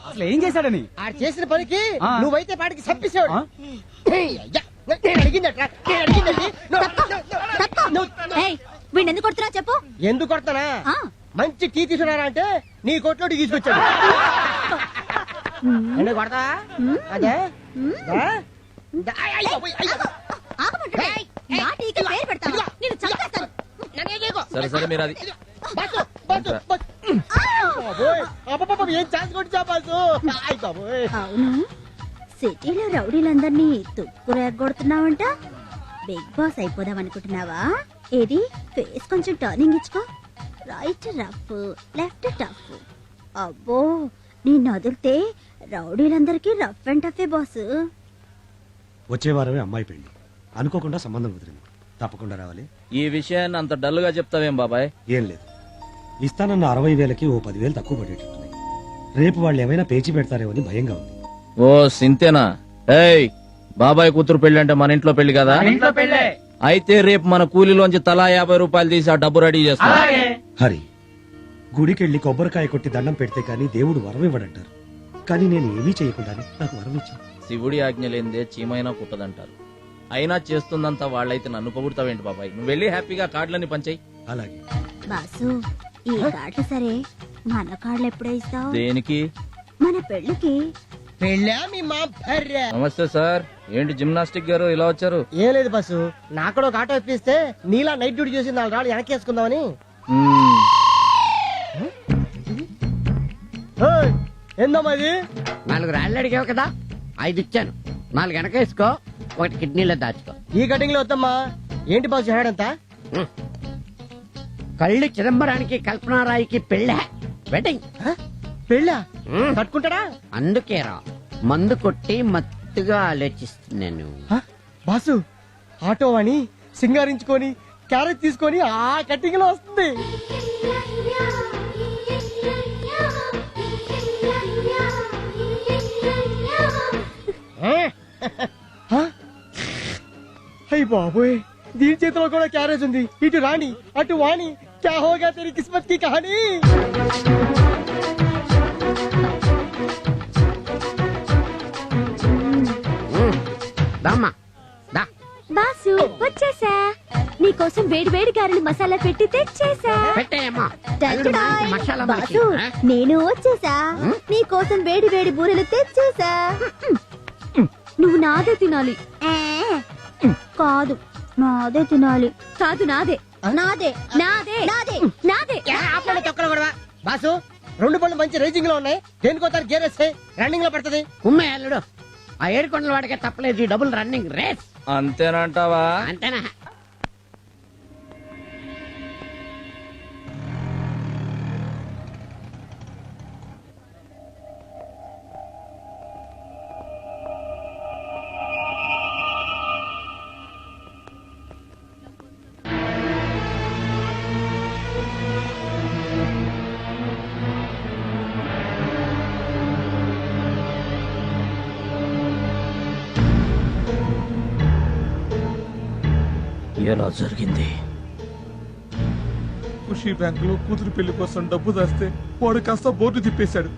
అసలు ఏం చేశాడని? ఆ చేసిన పనికి నువ్వైతే పాటికి చంపేసాడు. నేను అడిగిందట్రా, నేను అడిగిందండి. వీడిని ఎందుకు కొడుతున్నా చెప్పు. ఎందుకు కొడతానా? మంచి టీ తీసుకున్నారా అంటే నీ కొట్లోకి తీసుకొచ్చాడు. కొడతా అదే సరే సరే మీరు అది ఏం ఛాన్స్ కొట్టా బాసు. అవును, సిటీలో రౌడీలందరినీ తుక్కు రేగొడుతున్నావంట. బిగ్ బాస్ అయిపోదాం అనుకుంటున్నావా? ఏది ఫేస్ కొంచెం టర్నింగ్ ఇచ్చుకో. Right rough, left tough. అబ్బో నిన్ను వదిలితే రౌడీలందరికీ రఫ్ అండ్ టఫే బాస్. వచ్చే వారమే అమ్మాయి పెళ్లి, అనుకోకుండా సంబంధం కుదిరింది. తప్పకుండా రావాలి. ఈ విషయాన్ని అంత డల్ గా చెప్తావేం బాబాయ్? ఏం లేదు, ఇస్తానన్న 60,000కి ఓ 10,000 తక్కువ పడేటట్టున్నాయి. రేపు వాళ్ళు ఏమైనా పేచి పెడతారేమో అని భయంగా ఉంది. ఓ సింతేనా? ఏయ్, బాబాయ్ కూతురు పెళ్లి అంటే మన ఇంట్లో పెళ్లి కదా? అయితే రేపు మన కూలీలోంచి తలా 50 రూపాయలు తీసి ఆ డబ్బు రెడీ చేస్తా. హరి, గుడికెళ్ళి కొబ్బరికాయ కొట్టి దండం పెడితే కానీ దేవుడు వరం ఇవ్వడంటారు. కానీ నేను ఏమీ చేయకుండానే నాకు వరం ఇచ్చాను. శివుడి ఆజ్ఞ లేనిదే చీమైనా కుట్టదంటారు. అయినా చేస్తుందంతా వాళ్ళైతే నన్ను పొగుడతావేంటి బాబాయ్? నువ్వు వెళ్ళి హ్యాపీగా కార్డులన్నీ పంచాయి. అలాగే బాసు, ఈ కార్డులు సరే, మన కార్డులు ఎప్పుడే ఇస్తావు? దేనికి? మన పెళ్లికి. పెళ్ళా మీ మా భార్య? నమస్తే సార్. ఏంటి జిమ్నాస్టిక్ గారు ఇలా వచ్చారు? ఏం లేదు బస్సు, నాకు కూడా ఒక ఆటో ఇప్పిస్తే నీలా నైట్ డ్యూటీ చేసి 4 రాళ్ళు వెనక్కి వేసుకుందామని. ఏందమ్మా ఇది? 4 రాళ్ళు అడిగావు కదా, 5 ఇచ్చాను. 4 వెనక వేసుకో, 1 కిడ్నీలో దాచుకో. ఈ కటింగ్ లో వద్దమ్మా. ఏంటి బాసు హేడంతా? కళ్ళు చిదంబరానికి కల్పనారాయికి పెళ్ళ వెడ్డింగ్. పెళ్ళా? కట్టుకుంటాడా? అందుకేరా మందు కొట్టి మత్తుగా ఆలోచిస్తున్నాను. బాసు, ఆటో అని సింగారించుకొని క్యారెట్ తీసుకొని ఆ కటింగ్ లో వస్తుంది. అయ్యి బాబోయ్, దీని చేతిలో కూడా క్యారేజ్ ఉంది. ఇటు రాణి అటు వాణి, క్యా హోగా తెరీ కిస్మత్ కి కహానీ. బాసు వచ్చేసా. నీకోసం వేడి వేడి గారెలు మసాలా పెట్టి తెచ్చేసా. బాసు, నేను వచ్చేసా. నీ కోసం వేడి వేడి బూరెలు తెచ్చేసా. నువ్వు నాదే తినాలి. కాదు, నాదే తినాలి. కాదు, నాదే నాదే నాదే నాదే నాదే. బాసు, 2 పళ్ళు మంచి రేసింగ్ లో ఉన్నాయి. దేనికోతారు గేరేస్తే రన్నింగ్ లో పడుతుంది. ఉమ్మే అల్లుడు, ఆ 7 కొండల వాడికే తప్పలేదు ఈ డబుల్ రన్నింగ్ రేస్. అంతేనంటావా? అంతేనా? ఎలా జరిగింది? ఖుషీ బ్యాంకులో కూతురు పెళ్లి కోసం డబ్బు దాస్తే వాడు కాస్త బోర్డు తిప్పేశాడు.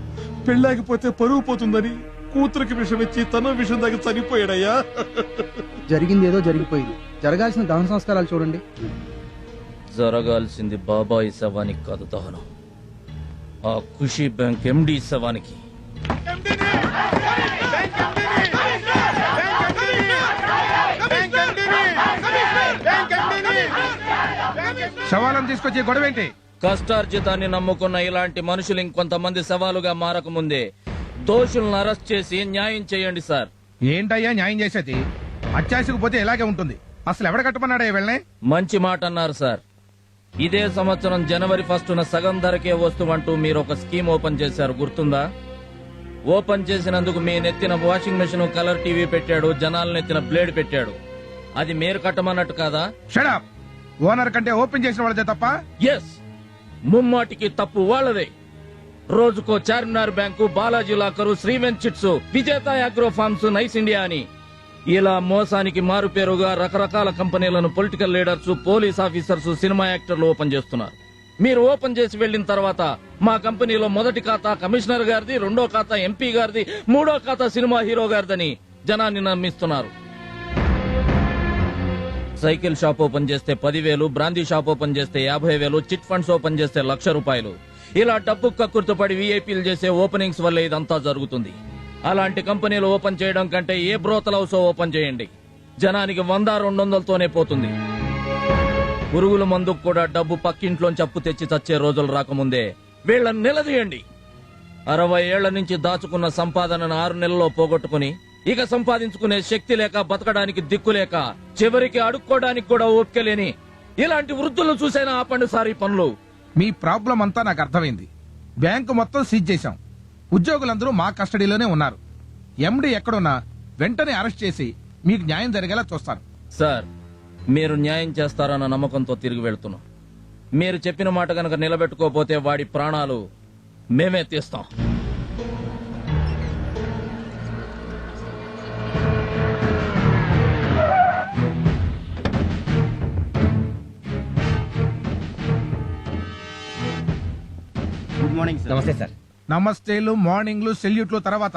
పెళ్ళాగిపోతే పరువు పోతుందని కూతురికి విషం ఇచ్చి తన విషం దాకా చనిపోయాడయ్యా. జరిగింది ఏదో జరిగిపోయింది. జరగాల్సిన దహన సంస్కారాలు చూడండి. జరగాల్సింది బాబాయ్ శవానికి కాదు దహనం, ఆ ఖుషీ బ్యాంక్ ఎండి శవానికి. శవాలను తీసుకొచ్చి గొడవేంటి? కష్టార్జితాన్ని నమ్ముకున్న ఇలాంటి మనుషులు ఇంకొంతమంది సవాలుగా మారకముందే దోషులను అరెస్ట్ చేసి న్యాయం చేయండి సార్. ఏంటయ్యా న్యాయం చేసేది? అత్యాశకు పోతే ఇలాగే ఉంటుంది. అసలు ఎవడ కట్టమన్నాడా వీళ్ళని? మంచి మాట అన్నారు సార్. ఇదే సంవత్సరం జనవరి 1న సగం ధరకే వస్తువంటూ మీరు ఒక స్కీమ్ ఓపెన్ చేశారు, గుర్తుందా? ఓపెన్ చేసినందుకు మీ నెత్తిన వాషింగ్ మెషిన్, కలర్ టీవీ పెట్టాడు, జనాల నెత్తిన బ్లేడ్ పెట్టాడు. అది మీరు కట్టమన్నట్టు కాదా? షడప్! ఓనర్ కంటే ఓపెన్ చేసిన వాళ్ళదే తప్ప? ఎస్, ముమ్మాటికి తప్పు వాళ్ళదే. రోజుకో Charminar bank, Balaji locker, Sriven chits, Vijetha agro farms, nice India అని ఇలా మోసానికి మారు పేరుగా రకరకాల కంపెనీలను political leaders, police officers, cinema యాక్టర్లు ఓపెన్ చేస్తున్నారు. మీరు ఓపెన్ చేసి వెళ్లిన తర్వాత మా కంపెనీలో మొదటి ఖాతా కమిషనర్ గారిది, 2వ ఖాతా ఎంపీ గారిది, 3వ ఖాతా సినిమా హీరో గారిదని జనాన్ని నమ్మిస్తున్నారు. సైకిల్ షాప్ ఓపెన్ చేస్తే 10,000, బ్రాందీ షాప్ ఓపెన్ చేస్తే 50,000, చిట్ ఫండ్స్ ఓపెన్ చేస్తే 1,00,000 రూపాయలు. ఇలా డబ్బు కక్కుర్తుపడి వీఐపీలు చేసే ఓపెనింగ్స్ వల్ల ఇదంతా జరుగుతుంది. అలాంటి కంపెనీలు ఓపెన్ చేయడం కంటే ఏ బ్రోతల్ హౌస్ ఓపెన్ చేయండి, జనానికి 100-200తోనే పోతుంది. పురుగుల మందుకు కూడా డబ్బు పక్కింట్లోంచి అప్పు తెచ్చి చచ్చే రోజులు రాకముందే వీళ్ళని నిలదీయండి. 60 ఏళ్ల నుంచి దాచుకున్న సంపాదనను 6 నెలల్లో పోగొట్టుకుని ఇక సంపాదించుకునే శక్తి లేక బతకడానికి దిక్కు లేక చివరికి అడుక్కోవడానికి కూడా ఓపిక లేని ఇలాంటి వృద్ధులను చూసైనా ఆపండి సార్ ఈ పనులు. మీ ప్రాబ్లం అంతా నాకు అర్థమైంది. బ్యాంకు మొత్తం సీజ్ చేశాం. ఉద్యోగులందరూ మా కస్టడీలోనే ఉన్నారు. ఎండి ఎక్కడున్నా వెంటనే అరెస్ట్ చేసి మీకు న్యాయం జరిగేలా చూస్తాను. సార్, మీరు న్యాయం చేస్తారన్న నమ్మకంతో తిరిగి వెళ్తున్నాం. మీరు చెప్పిన మాట కనుక నిలబెట్టుకోకపోతే వాడి ప్రాణాలు మేమే తీస్తాం. Good morning sir. నమస్తే సార్. నమస్తేలు, మార్నింగ్లు, సెల్యూట్లు తర్వాత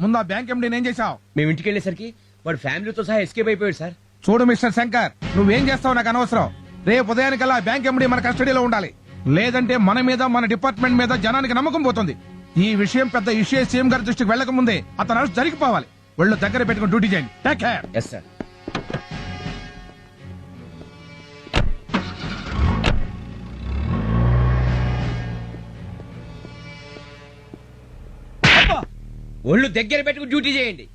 ముందు ఆ బ్యాంక్ ఎండి ఏం చేశావు? మేము ఇంటికి వెళ్ళేసరికి వాడు ఫ్యామిలీతో సహా ఎస్కేప్ అయిపోయాడు సార్. చూడు మిస్టర్ శంకర్, నువ్వేం చేస్తావు నాకు అనవసరం. రేపు ఉదయానికల్లా బ్యాంక్ ఎండి మన కస్టడీలో ఉండాలి. లేదంటే మన మీద, మన డిపార్ట్మెంట్ మీద జనానికి నమ్మకం పోతుంది. ఈ విషయం పెద్ద ఇష్యూ సీఎం గారి దృష్టికి వెళ్లక ముందే అతను అరెస్ట్ జరిగిపోవాలి. ఒళ్ళు దగ్గర పెట్టుకుని డ్యూటీ చేయండి. Take care. Yes sir. ఒళ్ళు దగ్గర పెట్టుకుని డ్యూటీ చేయండి.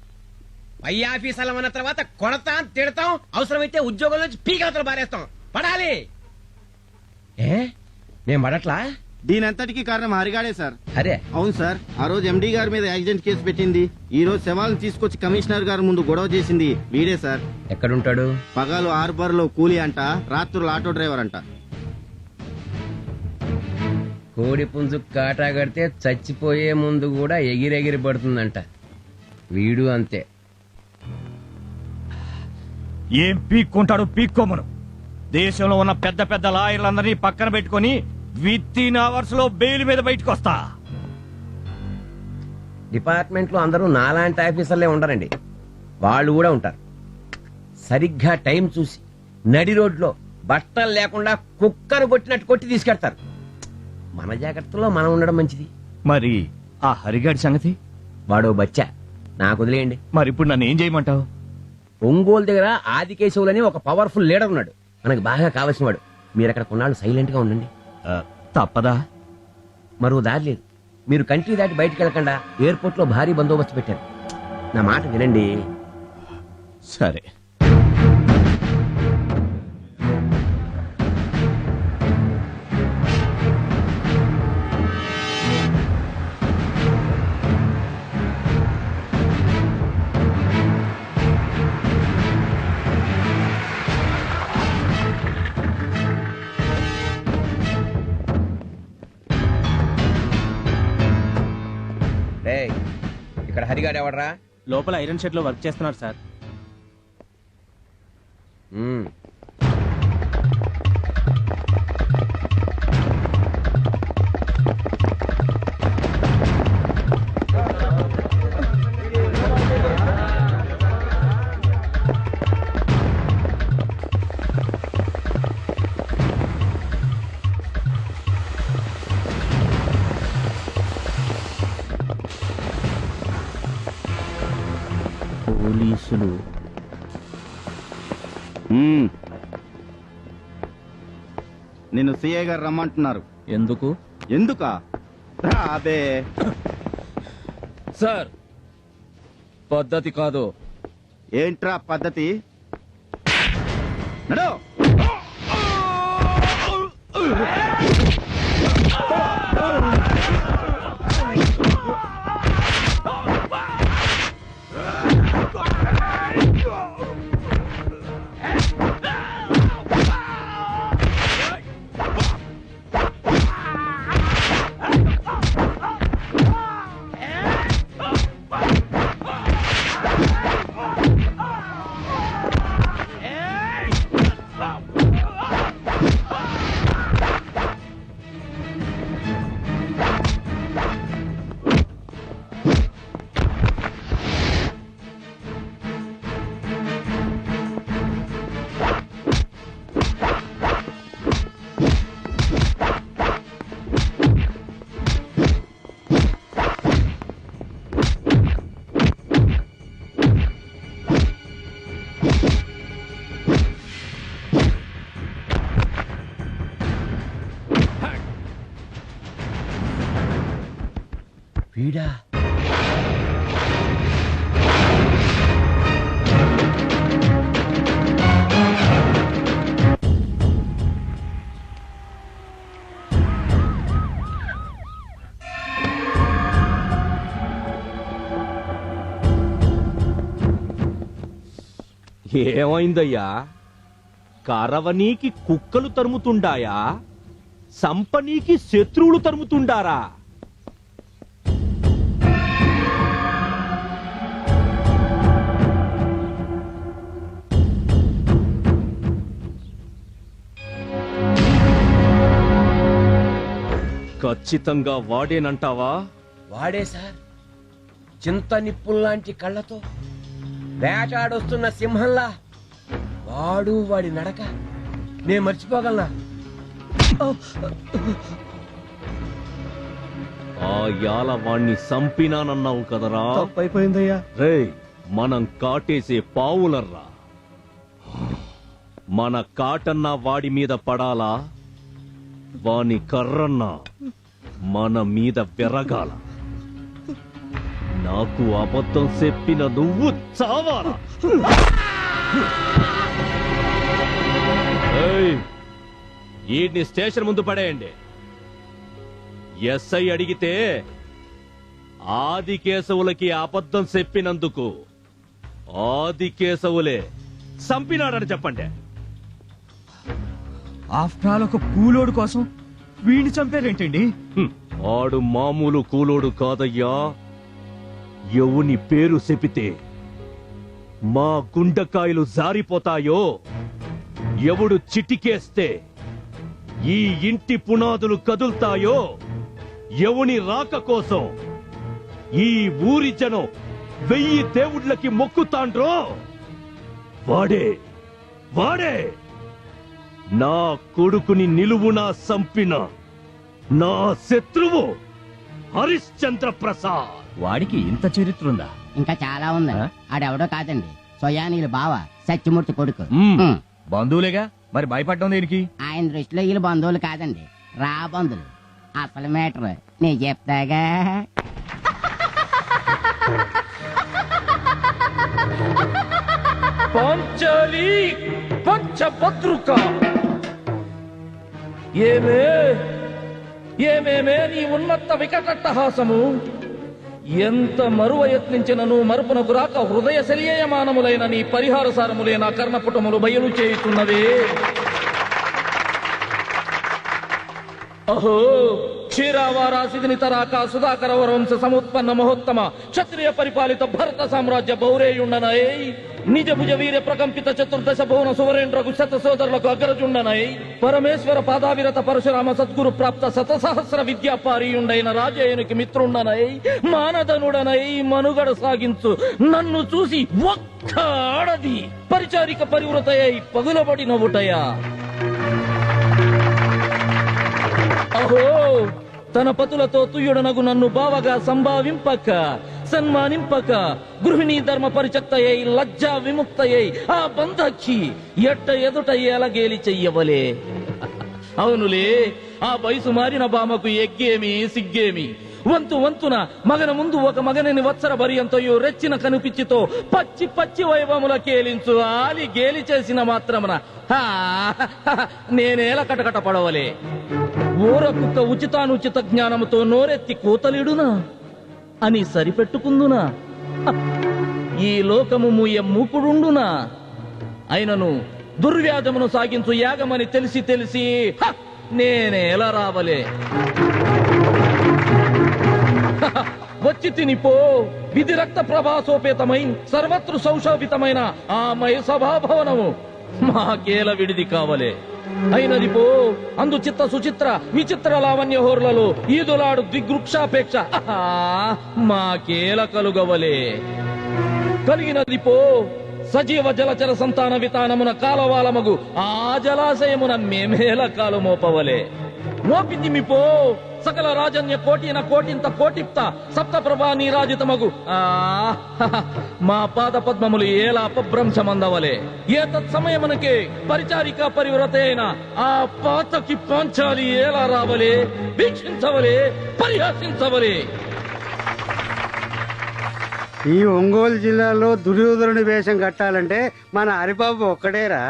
పై ఆఫీసర్లు అన్న తర్వాత కొడతాం, తిడతాం, అవసరమైతే ఉద్యోగం నుంచి పీకలతో బారేస్తాం. పడాలి. నేను పడట్లా? దీనంతటికి కారణం హరిగాడే సార్. అరే అవును సార్. ఆ రోజు ఎండీ గారి మీద యాక్సిడెంట్ కేసు పెట్టింది, ఈ రోజు శవాలను తీసుకొచ్చి కమిషనర్ గారి ముందు గొడవ చేసింది వీడే సార్. ఎక్కడుంటాడు? పగలు హార్బర్ లో కూలీ అంట, రాత్రులు ఆటో డ్రైవర్ అంట. కోడి పుంజు కాటా కడితే చచ్చిపోయే ముందు కూడా ఎగిరెగిరి పడుతుందంట. వీడు అంతే. ఏం పీక్కుంటాడు పీక్కోమను. దేశంలో ఉన్న పెద్ద పెద్ద లాయర్లందరినీ పక్కన పెట్టుకుని విత్-ఇన్ అవర్స్ లో బెయిల్ మీద బయటకు వస్తా. డిపార్ట్మెంట్ లో అందరూ నాలాంటి ఆఫీసర్లే ఉండరండి. వాళ్ళు కూడా ఉంటారు. సరిగ్గా టైం చూసి నడి రోడ్లో బట్టలు లేకుండా కుక్కను కొట్టినట్టు కొట్టి తీసుకెడతారు. మన జాగ్రత్తలో మనం ఉండడం మంచిది. మరి ఆ హరిగాడి సంగతి? వాడో బచ్చా, నాకు వదిలేయండి. మరి ఇప్పుడు నన్ను ఏం చేయమంటావు? ఒంగోలు దగ్గర ఆదికేశవులని ఒక పవర్ఫుల్ లీడర్ ఉన్నాడు, మనకు బాగా కావలసిన వాడు. మీరు అక్కడ కొన్నాళ్ళు సైలెంట్ గా ఉండండి. తప్పదా? మరో దారి లేదు. మీరు కంట్రీ దాటి బయటకు వెళ్ళకుండా ఎయిర్పోర్ట్ లో భారీ బందోబస్తు పెట్టారు. నా మాట వినండి. సరే. ఇక్కడ హరిగాడు ఎవడరా? లోపల ఐరన్ షెడ్ లో వర్క్ చేస్తున్నారు సార్. పోలీసులు నిన్ను సిఐ గారు రమ్మంటున్నారు. ఎందుకు? ఎందుకా? అబే సార్, పద్ధతి కాదు. ఏంట్రా పద్ధతి? నడు. వీడా? ఏమైందయ్యా? కరవనీకి కుక్కలు తరుముతుండాయా? సంపనీకి శత్రువులు తరుముతుండారా? ఖచ్చితంగా వాడేనంటావా? వాడే సార్, చింత నిప్పుల్లాంటి కళ్ళతో వేటాడొస్తున్న సింహంలా వాడు వాడి నడక నేను మర్చిపోగలనా? ఆ యాల వాణ్ణి సంపినానన్నావు కదరా? అయిపోయిందయ్యా. రేయ్, మనం కాటేసే పావులర్రా. మన కాటన్నా వాడి మీద పడాలా, వాని కర్రన్నా మన మీద పెరగాల. నాకు అబద్ధం చెప్పిన నువ్వు చావాలా? ఈడ్ని స్టేషన్ ముందు పడేయండి. ఎస్ఐ అడిగితే ఆదికేశవులకి అబద్ధం చెప్పినందుకు ఆదికేశవులే చంపినాడని చెప్పండి. ఆఫ్టర్ ఆల్ ఒక కూలోడు కోసం వీడిని చంపారేంటండి? ఆడు మామూలు కూలోడు కాదయ్యా. ఎవని పేరు చెపితే మా గుండెకాయలు జారిపోతాయో, ఎవడు చిటికేస్తే ఈ ఇంటి పునాదులు కదులుతాయో, ఎవని రాక కోసం ఈ ఊరి జనం 1000 దేవుళ్ళకి మొక్కుతాండ్రో వాడే వాడే నా కొడుకుని నిలువునా సంపిన నా శత్రువు హరిశ్చంద్ర ప్రసాద్. వాడికి ఇంత చరిత్ర ఉందా? ఇంకా చాలా ఉంది. ఆడెవడో కాదండి, స్వయానీల బావ సత్యమూర్తి కొడుకు. బంధువులేగా, మరి భయపడ్డం దేనికి? ఆయన దృష్టిలో వీళ్ళు బంధువులు కాదండి, రా బంధువులు. అసలు మేటర్ నేను చెప్తాగా. పాంచాలి పంచభద్రుక, ఏమేమే నీ ఉన్నత వికటట్టహాసము! ఎంత మరువ యత్నించినను మరుపునకు రాక హృదయ శల్యయమానములైన నీ పరిహార సారములే నా కర్ణపుటములు బయలు చేయుతున్నవే. అహో క్షీరావారాసిదిని తరాక సుధాకర వంశ సముత్పన్న మహోత్తమ క్షత్రియ పరిపాలిత భరత సామ్రాజ్య బౌరేయుండనై, నిజ భుజ వీర ప్రకంపిత చతుర్దశ భువన సువరేంద్రకు శత సోదరులకు అగ్రజుండనై, పరమేశ్వర పాదావిరత పరశురామ సద్గురు ప్రాప్త శతసహస్ర విద్యాపారీయుండైన రాజేయునికి మిత్రుండనై, మానధనుడనై మనుగడ సాగించు నన్ను చూసి ఒక్క ఆడది పరిచారిక పరివృతయై పగులబడి నవ్వుటయా. అహో తన పతులతో తుయ్యుడనగు నన్ను బావగా సంభావింపక సన్మానింపక గృహిణీ ధర్మ పరిచక్తయ్యై లజ్జా విముక్తయ్యై ఆ బంధక్షి ఎట్ట ఎదుట ఎలగేలి చెయ్యవలే. అవునులే, ఆ వయసు మారిన బామకు ఎగ్గేమి సిగ్గేమి. వంతు వంతున మగన ముందు ఒక మగనని వత్సర భర్యంతయు రెచ్చిన కనుపిచ్చితో పచ్చి పచ్చి వైభవముల కేలించు ఆలి గేలి చేసిన మాత్రమున నేనేల కటకట పడవలే. ఊర కుక్క ఉచితానుచిత జ్ఞానముతో నోరెత్తి కూతలిడునా అని సరిపెట్టుకుందునా? ఈ లోకము మూయ మూకుడుండునా? అయినను దుర్వ్యాధమును సాగించు యాగమని తెలిసి తెలిసి నేనేలా రావలే. వచ్చి తినిపో విధి రక్త ప్రభాసోపేతమై సర్వత్రు సౌశోభితమైన ఆ మయ సభాభవనము మాకేల విడిది కావలే. అయినది పో అందు చిత్త సుచిత్ర విచిత్ర లావణ్య హోర్లలో ఈదులాడు దిగ్వృక్షాపేక్ష మాకేల కలుగవలే. కలిగినది పో సజీవ జలచర సంతాన వితానమున కాలవాలమగు ఆ జలాశయమున మేమేల కాలు మోపవలే. మోపింది పో సకల రాజన్య కోటిన కోటింత కోటిప్త సప్త ప్రభా నీరాజితమగు మా పాద పద్మములు ఏలా అపభ్రంశమందవలే. ఏ తత్సమయమునకే పరిచారిక పరివ్రత అయిన ఆ పాతకి పాంచాలి ఏలా రావలే, వీక్షించవలే, పరిహాసించవలే. ఈ ఒంగోలు జిల్లాలో దుర్యోధనుడి వేషం కట్టాలంటే మన హరిబాబు ఒక్కడేరా.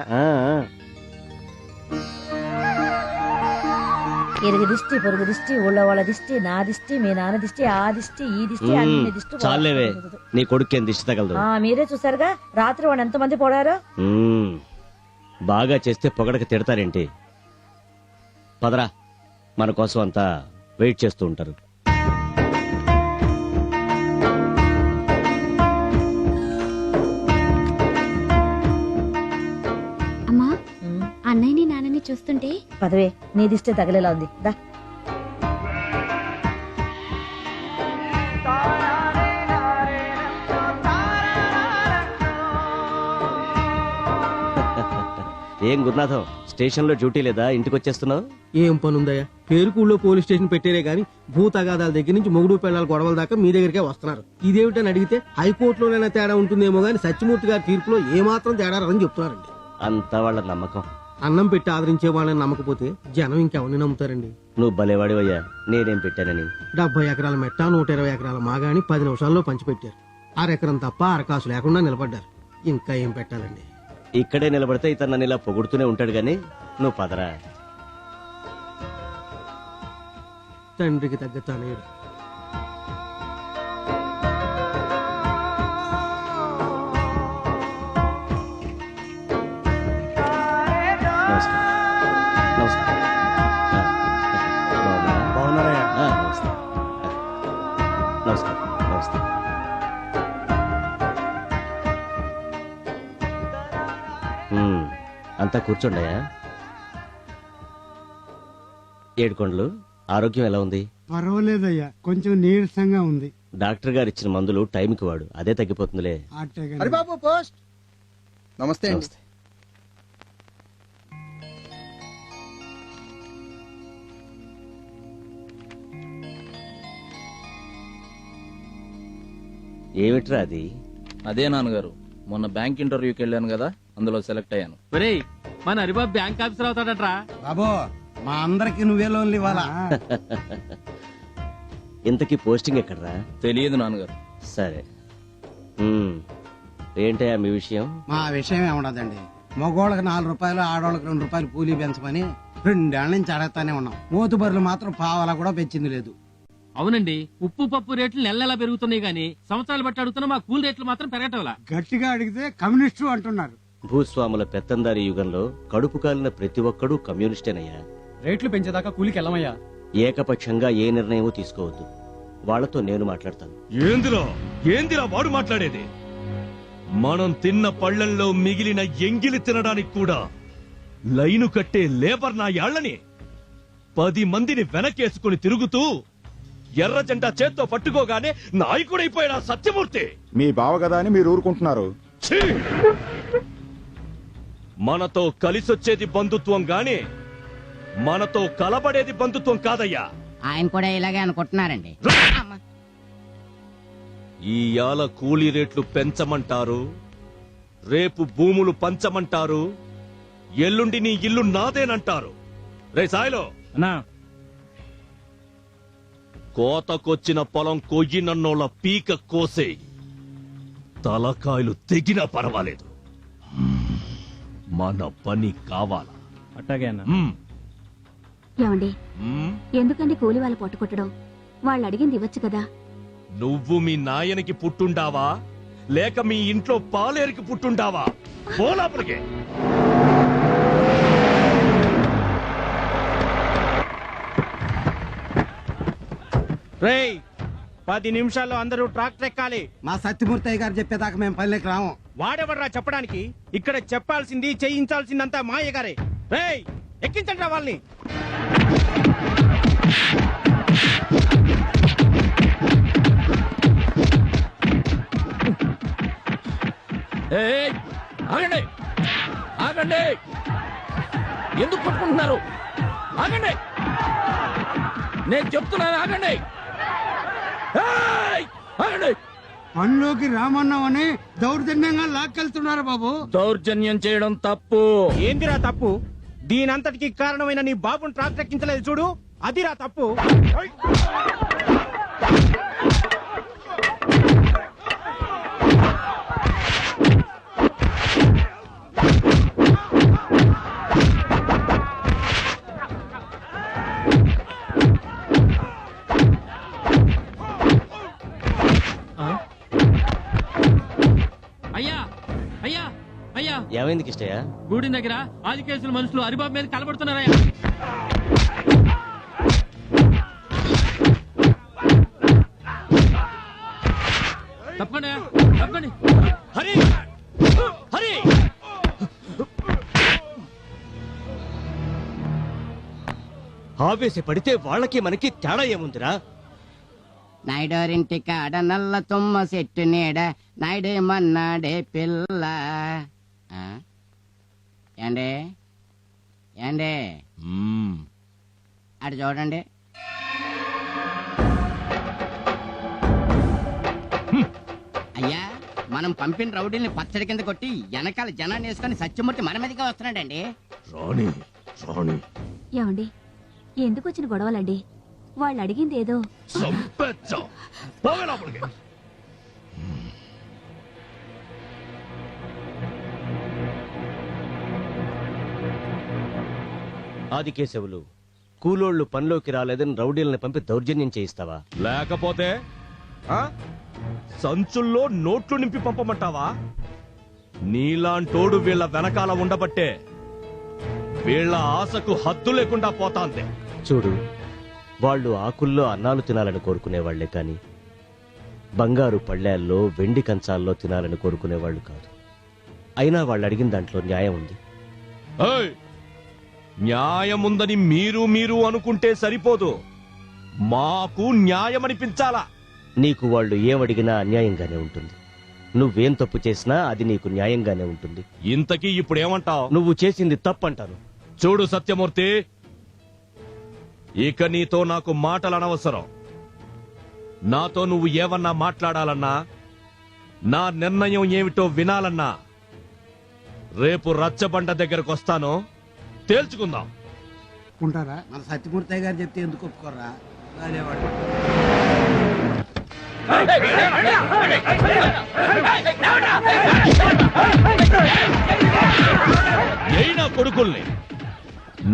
ఇరుగు దిష్టి పొరుగు దిష్టి ఊళ్ళో వాళ్ళ దిష్టి నా దిష్టి మీ నాన్న దిష్టి ఆ దిష్టి ఈ దిష్టి అన్ని దిష్టి చాలేవే నీ కొడుకేం దిష్టి తగలదు. మీరే చూసారుగా రాత్రి వాడు ఎంతమంది పోడారో. బాగా చేస్తే పొగడక తిడతారేంటి? పదరా, మన కోసం అంతా వెయిట్ చేస్తూ ఉంటారు. అమ్మా, అన్నయ్యని నాన్నని చూస్తుంటే పదవే నీ దిష్టి తగిలేలా ఉంది దా. ఏం గురునాథం, స్టేషన్ లో డ్యూటీ లేదా? ఇంటికి వచ్చేస్తున్నావు? ఏం పనుందయ్యా, పేరుకూళ్ళో పోలీస్ స్టేషన్ పెట్టారే గానీ భూతగాదాల దగ్గర నుంచి మొగుడు పిల్లల గొడవల దాకా మీ దగ్గరికే వస్తున్నారు. ఇదేమిటని అడిగితే హైకోర్టులోనైనా తేడా ఉంటుందేమో గానీ సత్యమూర్తి గారి తీర్పులో ఏమాత్రం తేడా రాదని చెప్తున్నారండి. అంతా వాళ్ళ నమ్మకం. అన్నం పెట్టి ఆదరించే వాళ్ళని నమ్మకపోతే జనం ఇంకెవరిని నమ్ముతారండి? నువ్వు భలేవాడివయ్యా, నేనేం పెట్టానని. 70 ఎకరాల మెట్ట 120 ఎకరాల మాగాని 10 నిమిషాల్లో పంచిపెట్టారు. అరెకరం తప్ప అరకాసు లేకుండా నిలబడ్డారు. ఇంకా ఏం పెట్టాలండి? ఇక్కడే నిలబడితే ఇతను నన్ను ఇలా పొగుడుతూనే ఉంటాడు గాని నువ్వు పదరా. తండ్రికి తగ్గ తనయుడు. అంతా కూర్చోండియా. ఏడుకొండలు, ఆరోగ్యం ఎలా ఉంది? పర్వాలేదయ్యా, కొంచెం నీరసంగా ఉంది. డాక్టర్ గారు ఇచ్చిన మందులు టైంకి వాడు, అదే తగ్గిపోతుందిలే. హరిబాబు పోస్ట్. నమస్తే. ఏమిట్రా అది? అదే నాన్నగారు, మొన్న బ్యాంక్ ఇంటర్వ్యూకి వెళ్ళాను కదా, అందులో సెలెక్ట్ అయ్యాను. మన హరిబాబు బ్యాంక్ ఆఫీసర్ అవుతాడట్రా. బాబో, మా అందరికి నువ్వే లోన్లు ఇవ్వాలా? ఇంతకీ పోస్టింగ్ ఎక్కడరా? తెలియదు నాన్నగారు. సరే, ఏంటయ్యా మీ విషయం? మా విషయం ఏముండదండి, మగోళ్ళకి 4 రూపాయలు ఆడోళ్ళకి 2 రూపాయలు కూలీ పెంచమని 2 ఏళ్ల నుంచి అడగతానే ఉన్నాం. మోతుబరులు మాత్రం పావలా కూడా పెంచింది లేదు. అవునండి, ఉప్పు పప్పు రేట్లు నెల పెరుగుతున్నాయి గానీ సంవత్సరాలు బట్టి అడుగుతున్నా మా కూలి రేట్లు మాత్రం పెరగటంలా. గట్టిగా అడిగితే కమ్యూనిస్టు అంటున్నారు. భూస్వాముల పెత్తందారి యుగంలో కడుపు కాలిన ప్రతి ఒక్కడూ కమ్యూనిస్టేనయ్యా. రేట్లు పెంచేదాకా కూలికి వెళ్ళమయ్యా. ఏకపక్షంగా ఏ నిర్ణయం తీసుకోవద్దు. వాళ్లతో నేను మాట్లాడతాను. ఏందిరా వాడు మాట్లాడేది? మనం తిన్న పళ్లల్లో మిగిలిన ఎంగిలి తినడానికి కూడా లైను కట్టే లేబర్ నా యాళ్లని 10 మందిని వెనకేసుకుని తిరుగుతూ ఎర్ర జెండా చేత్తో పట్టుకోగానే నాయకుడైపోయాడు ఆ సత్యమూర్తి. మీ బావ కదా అని మీరు ఊరుకుంటున్నారు. మనతో కలిసొచ్చేది బంధుత్వం గాని మనతో కలబడేది బంధుత్వం కాదయ్యా. ఆయన కూడా ఇలాగే అనుకుంటున్నారండి. ఈయాల కూలీ రేట్లు పెంచమంటారు, రేపు భూములు పంచమంటారు, ఎల్లుండి నీ ఇల్లు నాదేనంటారు. రే సాయిలో, కోతకొచ్చిన పొలం కొయ్యినన్నోళ్ళ పీక కోసే, తలకాయలు తెగినా పర్వాలేదు, మన పని కావాలా? అట్టాగే అన్న. ఏమండి, ఎందుకండి కూలి వాళ్ళు పొట్టుకొట్టడం? వాళ్ళు అడిగింది ఇవ్వచ్చు కదా. నువ్వు మీ నాయనకి పుట్టుండావా లేక మీ ఇంట్లో పాలేరికి పుట్టుండావా? పోలాపలికే. రేయ్, 10 నిమిషాల్లో అందరూ ట్రాక్టర్ ఎక్కాలి. మా సత్యమూర్తి గారు చెప్పేదాకా మేము పల్లెకి రాము. వాడెవడరా చెప్పడానికి? ఇక్కడ చెప్పాల్సింది చేయించాల్సిందంతా మాయ గారే. రేయ్, ఎక్కించండి రా వాళ్ళని. ఆగండి, ఆగండి, ఎందుకు పట్టుకుంటున్నారు? ఆగండి, నేను చెప్తున్నాను, ఆగండి, ఆగండి. పనిలోకి రామన్నామని దౌర్జన్యంగా లాక్కెళ్తున్నారు బాబు. దౌర్జన్యం చేయడం తప్పు. ఏందిరా తప్పు? దీనంతటికి కారణమైన నీ బాబుని ట్రాక్టర్ ఎక్కించలేదు చూడు, అదిరా తప్పు. ఏమైంది కిష్టయ్య? గూడి దగ్గర ఆది కేసులు మనుషులు హరిబాబు మీద కలబడుతున్నారయ్యా. తప్పకుండా తప్పండి. హరి హరి ఆవేశపడితే వాళ్ళకి మనకి తేడా ఏముందిరా? నాయుడోరింటి కాడ నల్ల తుమ్మ చెట్టు నీడ నాయుడే మన్నాడే పిల్ల. ఆ? ఏండే ఏండే అటు చూడండి. అయ్యా, మనం పంపిన రౌడీల్ని పచ్చడి కింద కొట్టి వెనకాల జనాన్ని వేసుకొని సత్యమూర్తి మన మీదగా వస్తున్నాడండి. రాణి రాణి ఏమండి ఎందుకు వచ్చిన గొడవలండి? వాళ్ళు అడిగింది ఏదో చంపేచ్చా. పోవే లోపలికి. ఆది కేశవులు, కూలోళ్ళు పనిలోకి రాలేదని రౌడీలను పంపి దౌర్జన్యం చేయిస్తావా? లేకపోతే సంచుల్లో నోట్లు నింపి పంపమంటావా? నీలాంటోడు వీళ్ళ వెనకాల ఉండబట్టే వీళ్ళ ఆశకు హద్దు లేకుండా పోతాంది. చూడు, వాళ్ళు ఆకుల్లో అన్నాలు తినాలని కోరుకునేవాళ్లే కాని బంగారు పళ్ళేల్లో వెండి కంచాల్లో తినాలని కోరుకునేవాళ్లు కాదు. అయినా వాళ్ళు అడిగిన దాంట్లో న్యాయం ఉంది. న్యాయముందని మీరు అనుకుంటే సరిపోదు, మాకు న్యాయం అనిపించాలా. నీకు వాళ్ళు ఏమడిగినా అన్యాయంగానే ఉంటుంది. నువ్వేం తప్పు చేసినా అది నీకు న్యాయంగానే ఉంటుంది. ఇంతకీ ఇప్పుడేమంటావు? నువ్వు చేసింది తప్పంటాను. చూడు సత్యమూర్తి, ఇక నీతో నాకు మాటలు అనవసరం. నాతో నువ్వు ఏమన్నా మాట్లాడాలన్నా, నా నిర్ణయం ఏమిటో వినాలన్నా రేపు రచ్చబండ దగ్గరకు వస్తాను, తేల్చుకుందాం. ఉంటారా? మన సత్యమూర్తి గారు చెప్తే ఎందుకు ఒప్పుకోరా? అయినా కొడుకుల్ని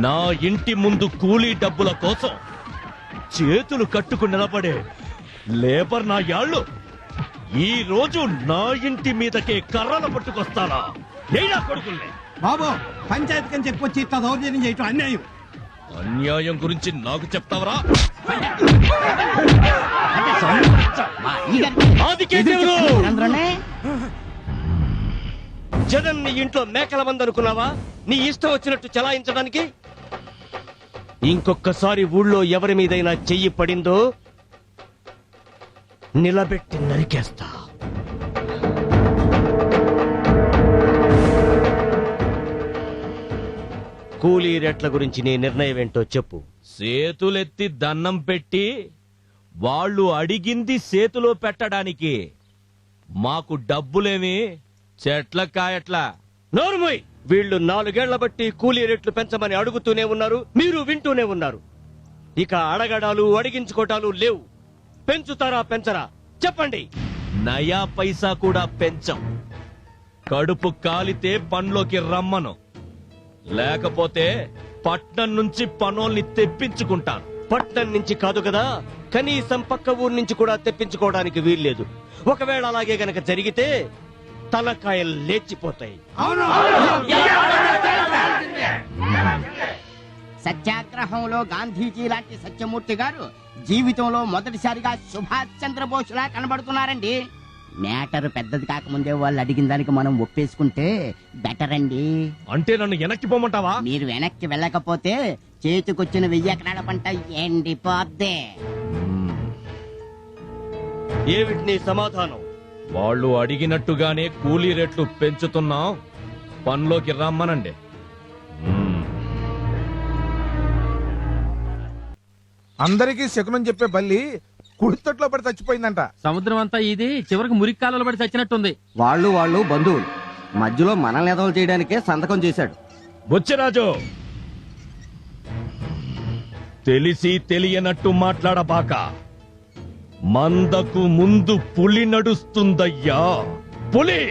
నా ఇంటి ముందు కూలీ డబ్బుల కోసం చేతులు కట్టుకు నిలబడే లేబర్ నా యాళ్ళు ఈ రోజు నా ఇంటి మీదకే కర్రలు పట్టుకొస్తానా? అయినా కొడుకుల్ని. బాబు, పంచాయతీ కని చెప్పొచ్చి ఇట్లా దౌర్జన్యం చేయటం అన్యాయం. అన్యాయం గురించి నాకు చెప్తావరా? జగన్ నీ ఇంట్లో మేకల మంది అనుకున్నావా? నీ ఇష్టం వచ్చినట్టు చలాయించడానికి? ఇంకొకసారి ఊళ్ళో ఎవరి మీదైనా చెయ్యి పడిందో నిలబెట్టి నరికేస్తా. కూలీ రేట్ల గురించి నీ నిర్ణయం ఏంటో చెప్పు. చేతులెత్తి దన్నం పెట్టి వాళ్ళు అడిగింది చేతిలో పెట్టడానికి మాకు డబ్బులేమి చెట్ల కాయట్లా. నోరుమోయ్! వీళ్ళు 4 ఏళ్ల బట్టి కూలీ రేట్లు పెంచమని అడుగుతూనే ఉన్నారు, మీరు వింటూనే ఉన్నారు. ఇక అడగడాలు అడిగించుకోటాలు లేవు. పెంచుతారా పెంచరా చెప్పండి. నయా పైసా కూడా పెంచం. కడుపు కాలితే పనిలోకి రమ్మను, లేకపోతే పట్నం నుంచి పనోల్ని తెప్పించుకుంటాను. పట్నం నుంచి కాదు కదా, కనీసం పక్క ఊరు నుంచి కూడా తెప్పించుకోవడానికి వీల్లేదు. ఒకవేళ అలాగే గనక జరిగితే తలకాయలు లేచిపోతాయి. సత్యాగ్రహంలో గాంధీజీ లాంటి సత్యమూర్తి గారు జీవితంలో మొదటిసారిగా సుభాష్ చంద్రబోస్ లా కనబడుతున్నారండి. మ్యాటర్ పెద్దది కాకముందే వాళ్ళు అడిగిన దానికి మనం ఒప్పేసుకుంటే బెటర్ అండి. అంటే నన్ను వెనక్కి పోమంటావా? మీరు వెనక్కి వెళ్ళకపోతే చేతికొచ్చిన 1000 ఎకరాల పంట ఎండిపోద్దే. ఏమిటి నీ సమాధానం? వాళ్ళు అడిగినట్టుగానే కూలీ రేట్లు పెంచుతున్నాం, పనిలోకి రమ్మనండి. అందరికీ శకునం చెప్పే బల్లి కుడితట్లో పడి చచ్చిపోయిందంట. సముద్రం అంతా ఇది చివరికి మురికి కాలంలో పడి చచ్చినట్టుంది. వాళ్ళు బంధువులు, మధ్యలో మనల్ని ఎదవలు చేయడానికే సంతకం చేశాడు. బుచ్చిరాజు, తెలిసి తెలియనట్టు మాట్లాడబాక. మందకు ముందు పులి నడుస్తుందయ్యా, పులి.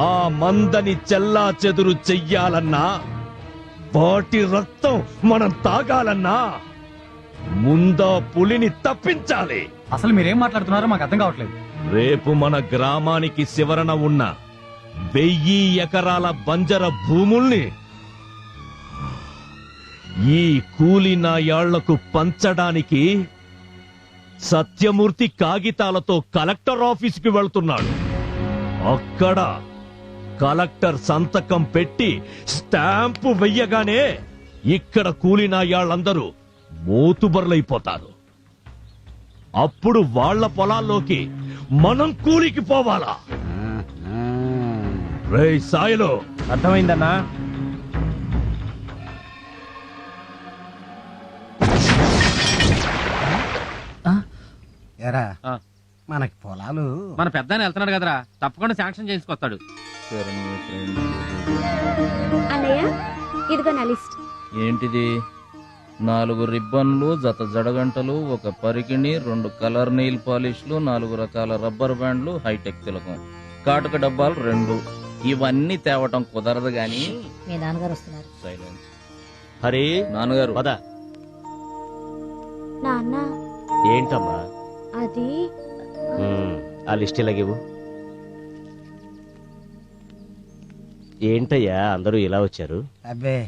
ఆ మందని చెల్లా చెదురు చెయ్యాలన్నా, వాటి రక్తం మనం తాగాలన్నా ముందా పులిని తప్పించాలి. అసలు మీరేం మాట్లాడుతున్నారో మాకు అర్థం కావట్లేదు. రేపు మన గ్రామానికి శివరణ ఉన్న 1000 ఎకరాల బంజర భూముల్ని ఈ కూలి నాయాళ్లకు పంచడానికి సత్యమూర్తి కాగితాలతో కలెక్టర్ ఆఫీసుకి వెళ్తున్నాడు. అక్కడ కలెక్టర్ సంతకం పెట్టి స్టాంపు వెయ్యగానే ఇక్కడ కూలి నాయాళ్ళందరూ మోతుబర్లైపోతారు. అప్పుడు వాళ్ళ పొలాల్లోకి మనం కూలికి పోవాలా? రేయ్ సాయిలో, అర్థమైందన్నా? ఎరా మనకి పొలాలు మన పెద్ద వెళ్తున్నాడు కదరా, తప్పకుండా శాంక్షన్ చేసుకొస్తాడు. అన్నయ్య ఇదిగో నా లిస్ట్. ఏంటిది? 4 రిబ్బన్లు, జత జడగంటలు, 1 పరికిణి, 2 కలర్ నెయిల్ పాలిష్లు, 4 రకాల రబ్బర్ బ్యాండ్లు, హైటెక్ తిలకం, కాటుక డబ్బాలు 2. ఇవన్నీ తేవటం కుదరదు గాని మీ నాన్నగారు వస్తున్నారు. సైలెన్స్. హరి నాన్నగారు పద. నాన్న ఏంటమ్మా అది ఆ లిస్ట్ ఇలాగివ్వు. ఏంటయ్యా అందరూ ఇలా వచ్చారు? అబ్బే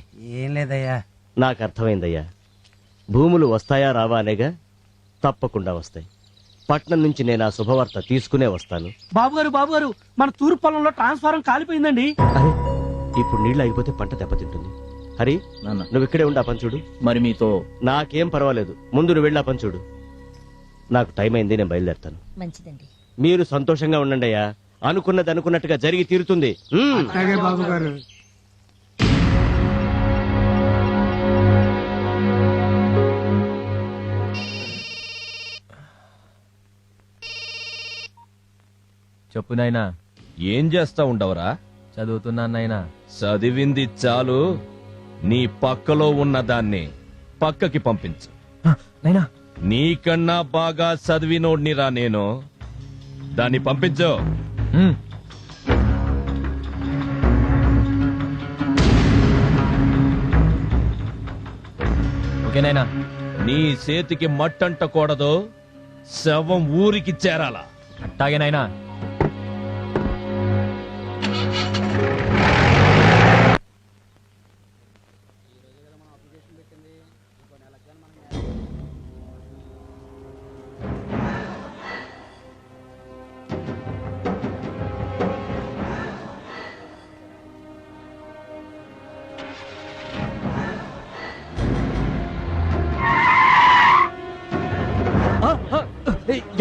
ఏం లేదయ్యా. నాకు అర్థమైందయ్యా. భూములు వస్తాయా రావా అనేగా? తప్పకుండా వస్తాయి. పట్నం నుంచి నేను ఆ శుభవార్త తీసుకునే వస్తాను. బాబుగారు మన తూర్పు పొలంలో ట్రాన్స్ఫారం కాలిపోయిందండి. అరే ఇప్పుడు నీళ్లు అయిపోతే పంట దెబ్బతింటుంది. హరి నువ్వు ఇక్కడే ఉండి ఆ పని చూడు. మరి మీతో నాకేం పర్వాలేదు, ముందు నువ్వు వెళ్ళి ఆ పని చూడు. నాకు టైం అయింది, నేను బయలుదేరుతాను. మంచిదండి. మీరు సంతోషంగా ఉండండి అయ్యా. అనుకున్నది అనుకున్నట్టుగా జరిగి తీరుతుంది. బాబు గారు చెప్పు నాయనా. ఏం చేస్తా ఉండవరా? చదువుతున్నా నాయనా. చదివింది చాలు, నీ పక్కలో ఉన్న దాన్ని పక్కకి పంపించు. నైనా నీకన్నా బాగా చదివినోడ్నిరా నేను. దాన్ని పంపించు. ఓకేనైనా. నీ చేతికి మట్టంటకూడదు, శవం ఊరికి చేరాలా. అట్టాగేనైనా.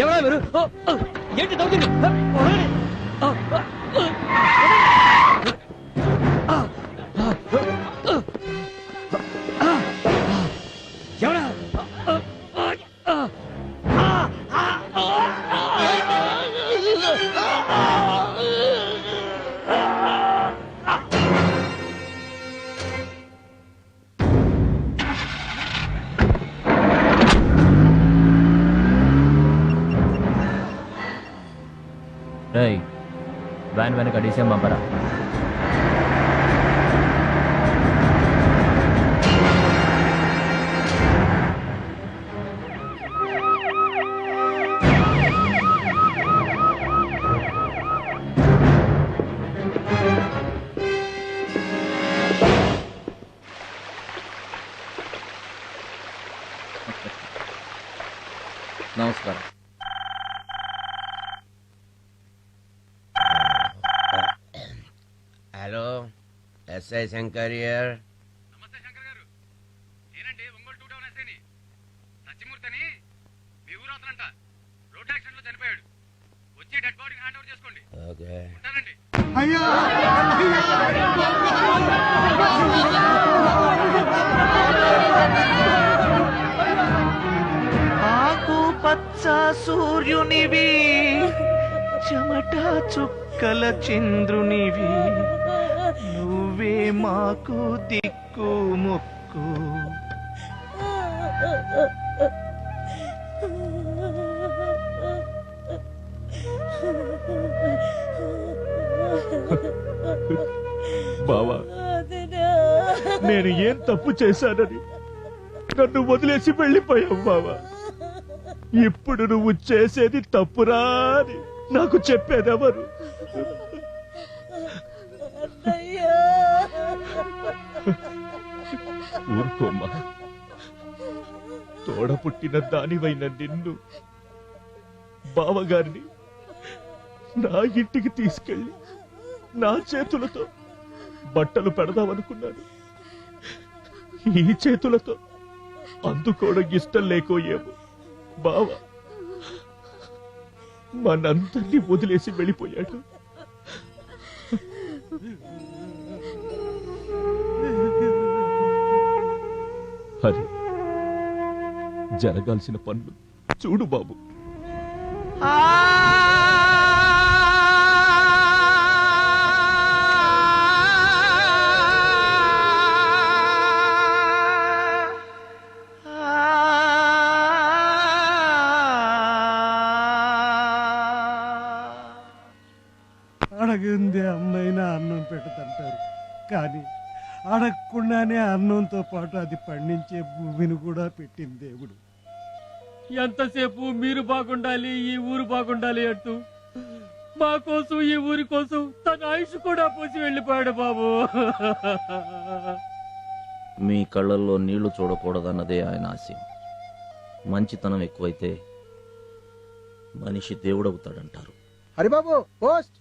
ఎవరా మీరు? ఏంటి దౌర్జన్యం? ఎవరా? వ్యాన్ వెనక డీసీఎం పంపరా. నమస్కారం. Hello, SI Shankar here. నమస్తే శంకర్ గారు. నేనండి ఒంగోలు 2 టౌన్ ఎస్ఐని. సత్యమూర్తి అని మీ ఊరు అవుతానంట. రోడ్ యాక్సిడెంట్ లో చనిపోయాడు. వచ్చి డెడ్ బాడీ హ్యాండ్ ఓవర్ చేసుకోండి. ఓకే. ఉంటానండి. ఆకు పచ్చ సూర్యునివి, చెమట చుక్కల చంద్రునివి, నువ్వే మాకు దిక్కు మొక్కు. బావా, నేను ఏం తప్పు చేశానని నన్ను వదిలేసి వెళ్ళిపోయావు బావా. ఇప్పుడు నువ్వు చేసేది తప్పురా అని నాకు చెప్పేదెవరు? ఊరుకోమ్మా. తోడ పుట్టిన దానివైన నిన్ను, బావగారిని నా ఇంటికి తీసుకెళ్లి నా చేతులతో బట్టలు పెడదామనుకున్నాను. ఈ చేతులతో అందుకోవడం ఇష్టం లేకో ఏమో బావ మనందరినీ వదిలేసి వెళ్ళిపోయాడు. హరి, జరగాల్సిన పనులు చూడు బాబు. అడగంది అమ్మైనా అన్నం పెడతంటారు, కానీ అడగకుండానే అన్నంతో పాటు అది పండించే భూమిని కూడా పెట్టింది దేవుడు. ఎంతసేపు మీరు బాగుండాలి, ఈ ఊరు బాగుండాలి అంటూ మా కోసం, ఈ ఊరి కోసం తన ఆయుష్ కూడా పోసి వెళ్ళిపోయాడు బాబు. మీ కళ్ళల్లో నీళ్లు చూడకూడదన్నదే ఆయన ఆశయం. మంచితనం ఎక్కువైతే మనిషి దేవుడవుతాడంటారు. హరిబాబు పోస్ట్.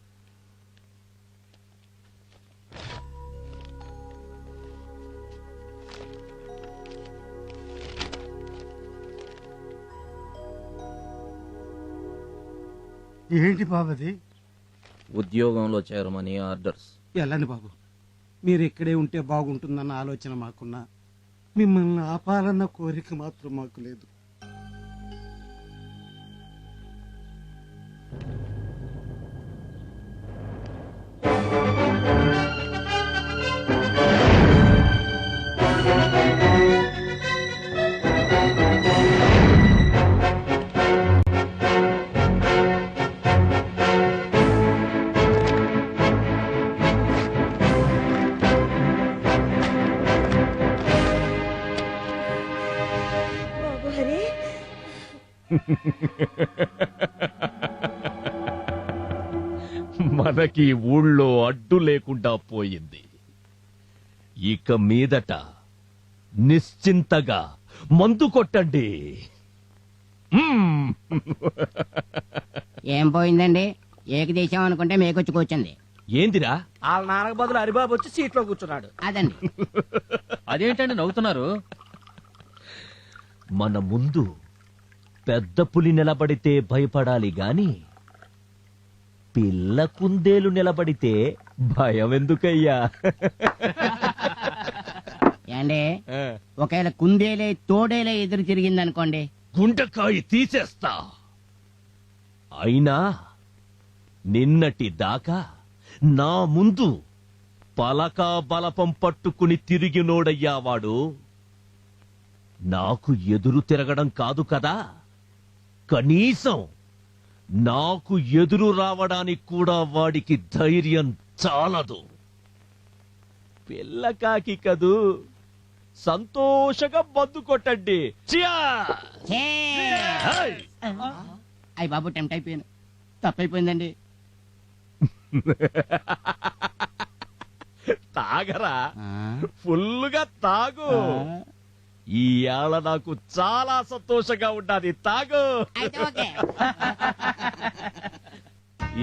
ఏంటి బాబది? ఉద్యోగంలో చేరమని ఆర్డర్స్. వెళ్ళండి బాబు, మీరు ఇక్కడే ఉంటే బాగుంటుందన్న ఆలోచన మాకున్నా, మిమ్మల్ని ఆపాలన్న కోరిక మాత్రం మాకు లేదు. మనకి ఊళ్ళో అడ్డు లేకుండా పోయింది. ఇక మీదట నిశ్చింతగా మందు కొట్టండి. ఏం పోయిందండి? ఏకదేశం అనుకుంటే మేకొచ్చి కూర్చుంది. ఏందిరా? వాళ్ళ నాన్నకు బదులు హరిబాబు వచ్చి సీట్లో కూర్చున్నాడు. అదండి. అదేంటండి నవ్వుతున్నారు? మన ముందు పెద్ద పులి నిలబడితే భయపడాలి గాని పిల్ల కుందేలు నిలబడితే భయం ఎందుకయ్యా? ఏండి, ఒకవేళ కుందేలే తోడేలే ఎదురు తిరిగిందనుకోండి, గుండెకాయ తీసేస్తా. అయినా నిన్నటి దాకా నా ముందు పలకా బలపం పట్టుకుని తిరిగినోడయ్యా వాడు. నాకు ఎదురు తిరగడం కాదు కదా, కనీసం నాకు ఎదురు రావడానికి కూడా వాడికి ధైర్యం చాలదు. పిల్లకాకి కదూ, సంతోషంగా మందు కొట్టండి. అయ్యి బాబు టెంప్ట్ అయిపోయాను, తప్పైపోయిందండి. తాగరా, ఫుల్లుగా తాగు. ఈ ఏళ నాకు చాలా సంతోషంగా ఉండాలి, తాగు.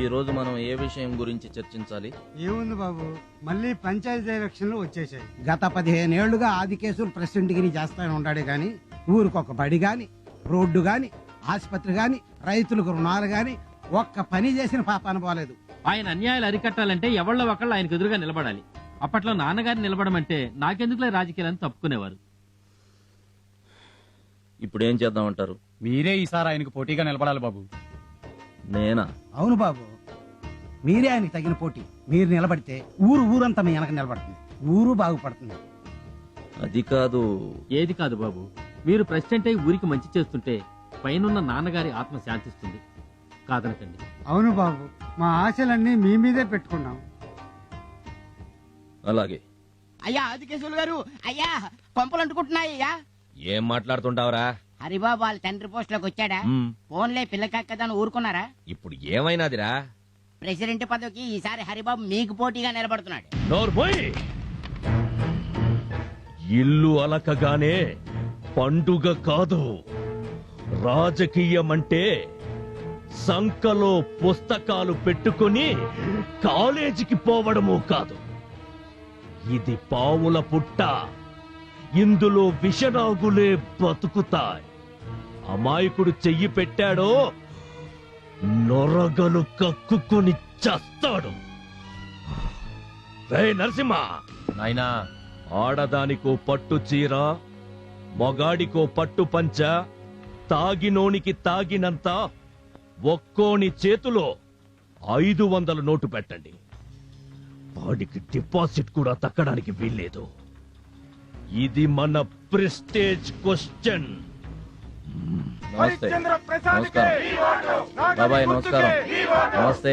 ఈ రోజు మనం ఏ విషయం గురించి చర్చించాలి? ఏముంది బాబు, మళ్ళీ పంచాయతీ ఎలక్షన్లు వచ్చేసాయి. గత 15 ఏళ్లుగా ఆది కేసులు ప్రెసిడెంట్ గిరి చేస్తానే ఉన్నాడే గాని ఊరికొక బడి గాని, రోడ్డు గాని, ఆసుపత్రి గాని, రైతులకు రుణాలు గాని ఒక్క పని చేసిన పాపాన పోలేదు. ఆయన అన్యాయాలు అరికట్టాలంటే ఎవళ్ళ ఒకళ్ళు ఆయనకు ఎదురుగా నిలబడాలి. అప్పట్లో నాన్నగారిని నిలబడమంటే నాకెందుకులే రాజకీయాలని తప్పుకునేవారు. ఇప్పుడేం చేద్దామంటారు? మీరే ఈసారి ఆయనకు పోటీగా నిలబడాలి బాబు. నేనా? అవును బాబు, మీరే ఆయనకి తగిన పోటీ. మీరు నిలబడితే ఊరంతా మీ వెనక నిలబడుతుంది, ఊరు బాగుపడుతుంది. అది కాదు. ఏది కాదు బాబు, మీరు ప్రెసిడెంట్ అయి ఊరికి మంచి చేస్తుంటే పైనున్న నాన్నగారి ఆత్మ శాంతిస్తుంది. కాదనకండి. అవును బాబు, మా ఆశలన్నీ మీ మీదే పెట్టుకున్నాం. అలాగే. అయ్యా ఆదికేశవులు గారు, అయ్యా కొంపలు అంటుకుంటున్నాయి. అయ్యా ఏం మాట్లాడుతుంటావురా? హరిబాబు వాళ్ళ తండ్రి పోస్ట్ లోకి వచ్చాడా? ఫోన్లే పిల్లకక్కదని ఊరుకున్నారా? ఇప్పుడు ఏమైనాదిరా? ప్రెసిడెంట్ పదవికి ఈసారి హరిబాబు మీకు పోటీగా నిలబడుతున్నాడు. నోర్మోయ్, ఇల్లు అలకగానే పండుగ కాదు. రాజకీయమంటే సంకలో పుస్తకాలు పెట్టుకుని కాలేజీకి పోవడము కాదు. ఇది పావుల పుట్ట. ఇందులో విషనాగులే బతుకుతాయి. అమాయకుడు చెయ్యి పెట్టాడో నొరగలు కక్కుకొని చస్తాడు. రే నరసింహ, నాయనా, ఆడదానికో పట్టు చీర, మొగాడికో పట్టు పంచ, తాగినోనికి తాగినంత ఒక్కోని చేతిలో 500 నోటు పెట్టండి. వాడికి డిపాజిట్ కూడా తక్కడానికి వీల్లేదు. ఇది మన ప్రెస్టేజ్ క్వశ్చన్. నమస్తే. బాబాయ్ నమస్కారం. నమస్తే. నమస్తే.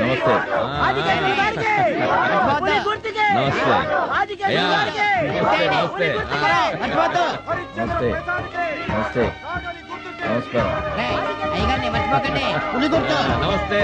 నమస్తే. అయ్యా. నమస్తే. నమస్తే. నమస్తే. నమస్కారం. నమస్తే.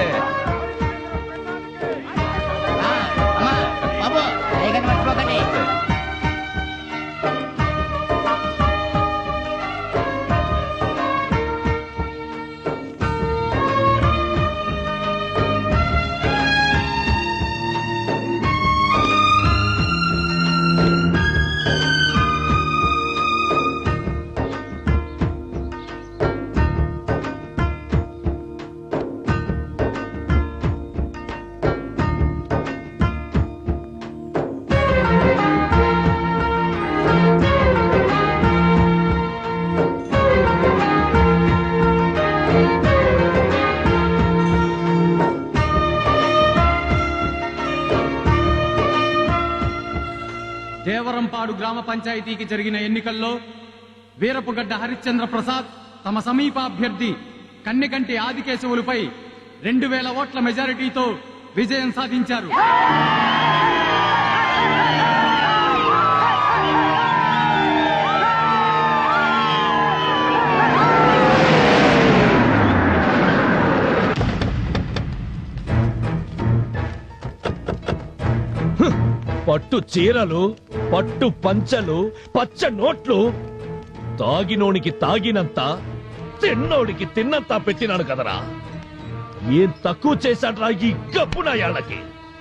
దేవరంపాడు గ్రామ పంచాయతీకి జరిగిన ఎన్నికల్లో వీరపుగడ్డ హరిశ్చంద్ర ప్రసాద్ తమ సమీప అభ్యర్థి కన్నెకంటి ఆదికేశవులపై 2000 ఓట్ల మెజారిటీతో విజయం సాధించారు. పట్టు చీరలు, పట్టు పంచలు, పచ్చ నోట్లు, తాగినోనికి తాగినంత, తిన్నోడికి తిన్నంత పెట్టినాడు కదరా. ఏం తక్కువ చేశాడ్రా ఈ గబ్బునాయాళ్ళకి?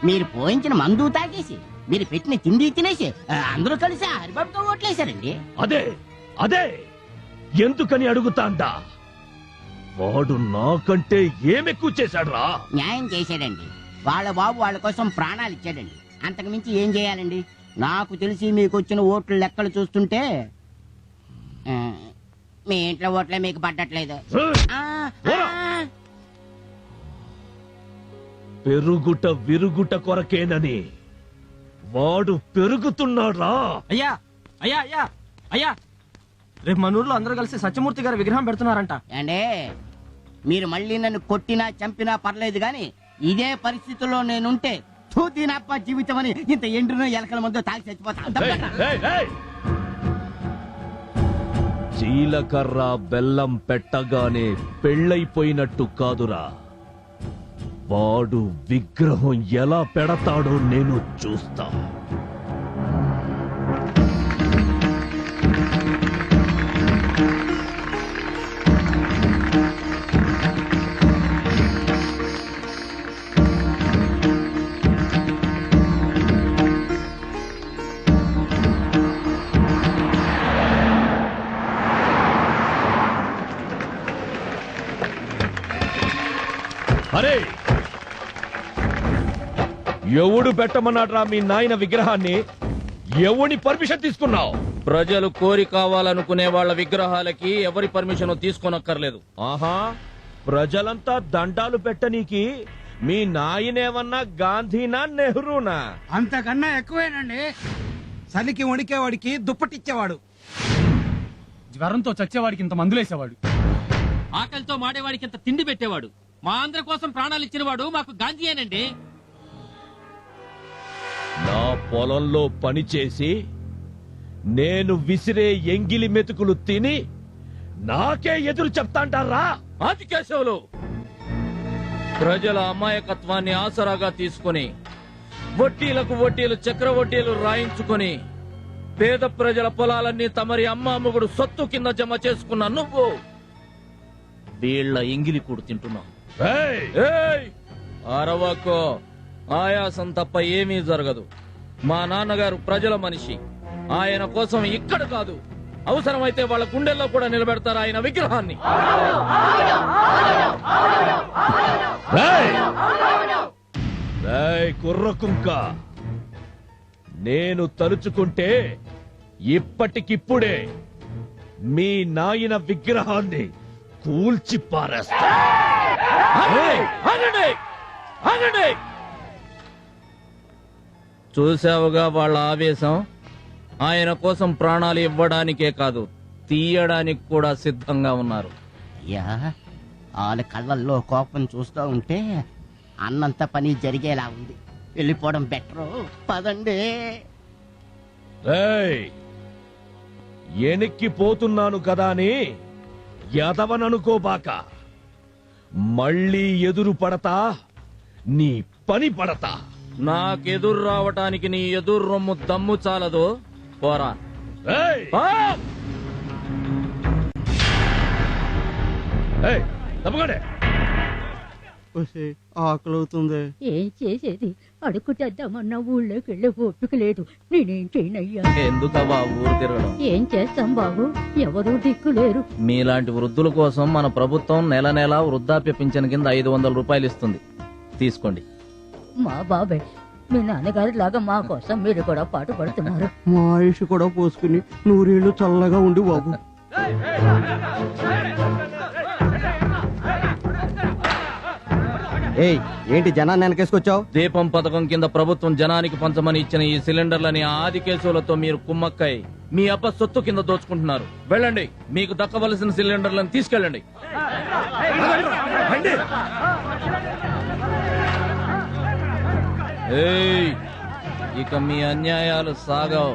మీరు పోయించిన మందు తాగేసి, మీరు పెట్టిన తిండి తినేసి అందరూ కలిసి హరిబాబుతో ఓట్లేశారండి. అదే అదే ఎందుకని అడుగుతాండా. వాడు నాకంటే ఏమెక్కువ చేశాడ్రా? న్యాయం చేశాడండి. వాళ్ళ బాబు వాళ్ళ కోసం ప్రాణాలు ఇచ్చాడండి. అంతకు మించి ఏం చేయాలండి? నాకు తెలిసి మీకు వచ్చిన ఓట్ల లెక్కలు చూస్తుంటే మీ ఇంట్లో ఓట్లే మీకు పడ్డట్లేదు. పెరుగుట విరుగుట కొరకేనని వాడు పెరుగుతున్నాడ్రా. అయ్యా అయ్యా అయ్యా అయ్యా, రేపు మన ఊర్లో అందరూ కలిసి సత్యమూర్తి గారి విగ్రహం పెడుతున్నారంట. అంటే మీరు మళ్ళీ నన్ను కొట్టినా చంపినా పర్లేదు గాని ఇదే పరిస్థితుల్లో నేనుంటే దీనప్ప జీవితం అని ఇంత ఎండ్రునో ఎలకల ముందు తాగి చచ్చిపోతా. జీలకర్ర బెల్లం పెట్టగానే పెళ్ళైపోయినట్టు కాదురా. వాడు విగ్రహం ఎలా పెడతాడో నేను చూస్తా. అరే, ఎవడు పెట్టమన్నాడ్రా మీ నాయన విగ్రహాన్ని? ఎవని పర్మిషన్ తీసుకున్నావు? ప్రజలు కోరి కావాలనుకునే వాళ్ళ విగ్రహాలకి ఎవరి పర్మిషన్ తీసుకోనక్కర్లేదు. ఆహా, ప్రజలంతా దండాలు పెట్టనీకి మీ నాయనేమన్నా గాంధీనా నెహ్రూనా? అంతకన్నా ఎక్కువేనండి. చలికి వణికేవాడికి దుప్పటిచ్చేవాడు, జ్వరంతో చచ్చేవాడికి ఇంత మందులేసేవాడు, ఆకలితో మాడేవాడికి ఇంత తిండి పెట్టేవాడు, మా అందరి కోసం ప్రాణాలు ఇచ్చినవాడు మాకు గాంధీయేనండి. నా పొలంలో పనిచేసి నేను విసిరే ఎంగిలి మెతుకులు తిని నాకే ఎదురు చెప్తాంటారా? ఆదికేశవులు ప్రజల అమాయకత్వాన్ని ఆసరాగా తీసుకుని వడ్డీలకు వడ్డీలు చక్రవడ్డీలు రాయించుకొని పేద ప్రజల పొలాలన్నీ తమరి అమ్మాముగుడు సొత్తు కింద జమ చేసుకున్న నువ్వు వీళ్ళ ఎంగిలి కూడు తింటున్నావు. ఏయ్! అరవకో, ఆయాసం తప్ప ఏమీ జరగదు. మా నాన్నగారు ప్రజల మనిషి. ఆయన కోసం ఇక్కడ కాదు, అవసరమైతే వాళ్ళ గుండెల్లో కూడా నిలబెడతారు ఆయన విగ్రహాన్ని. కుర్రకుంక, నేను తలుచుకుంటే ఇప్పటికిప్పుడే మీ నాయన విగ్రహాన్ని కూల్చి పారేస్తా. చూసావుగా వాళ్ళ ఆవేశం. ఆయన కోసం ప్రాణాలు ఇవ్వడానికే కాదు, తీయడానికి కూడా సిద్ధంగా ఉన్నారు. అయ్యా, వాళ్ళ కళ్ళల్లో కోపం చూస్తూ ఉంటే అన్నంత పని జరిగేలా ఉంది. వెళ్ళిపోవడం బెటరు. పదండి. ఎనిక్కిపోతున్నాను కదా అని ఎదవననుకోబాక. మళ్ళీ ఎదురు పడతా, నీ పని పడతా. నాకెదురు రావటానికి నీ ఎదురు రొమ్ము దమ్ము చాలదు. పోరా. ఆకలవుతుంది. ఏం చేసేది? అడుగుటద్దామన్న ఊళ్ళోకి వెళ్ళే ఓపిక లేదు. నేనేం చేయనయ్యా? ఎందుకవా ఊరు తిరగడం? ఏం చేస్తాం బాబు, ఎవరూ దిక్కులేరు. మీలాంటి వృద్ధుల కోసం మన ప్రభుత్వం నెల నెలా వృద్ధాప్య పింఛన్ కింద 500 రూపాయలు ఇస్తుంది. తీసుకోండి. మా బాబాయ్, మీ నాన్నగారి లాగా మా కోసం మీరు కూడా పాటు పడుతున్నారు. మా ఆయుష్ కూడా పోసుకుని 100 ఏళ్ళు చల్లగా ఉండి బాబు. ఏంటి జనాన్ని వెనకేసుకొచ్చావు? దీపం పథకం కింద ప్రభుత్వం జనానికి పంచమని ఇచ్చిన ఈ సిలిండర్లని ఆది కేసులతో మీరు కుమ్మక్కై మీ అబ్బ సొత్తు కింద దోచుకుంటున్నారు. వెళ్ళండి, మీకు దక్కవలసిన సిలిండర్లను తీసుకెళ్ళండి. ఏయ్, ఇక మీ అన్యాయాలు సాగవు.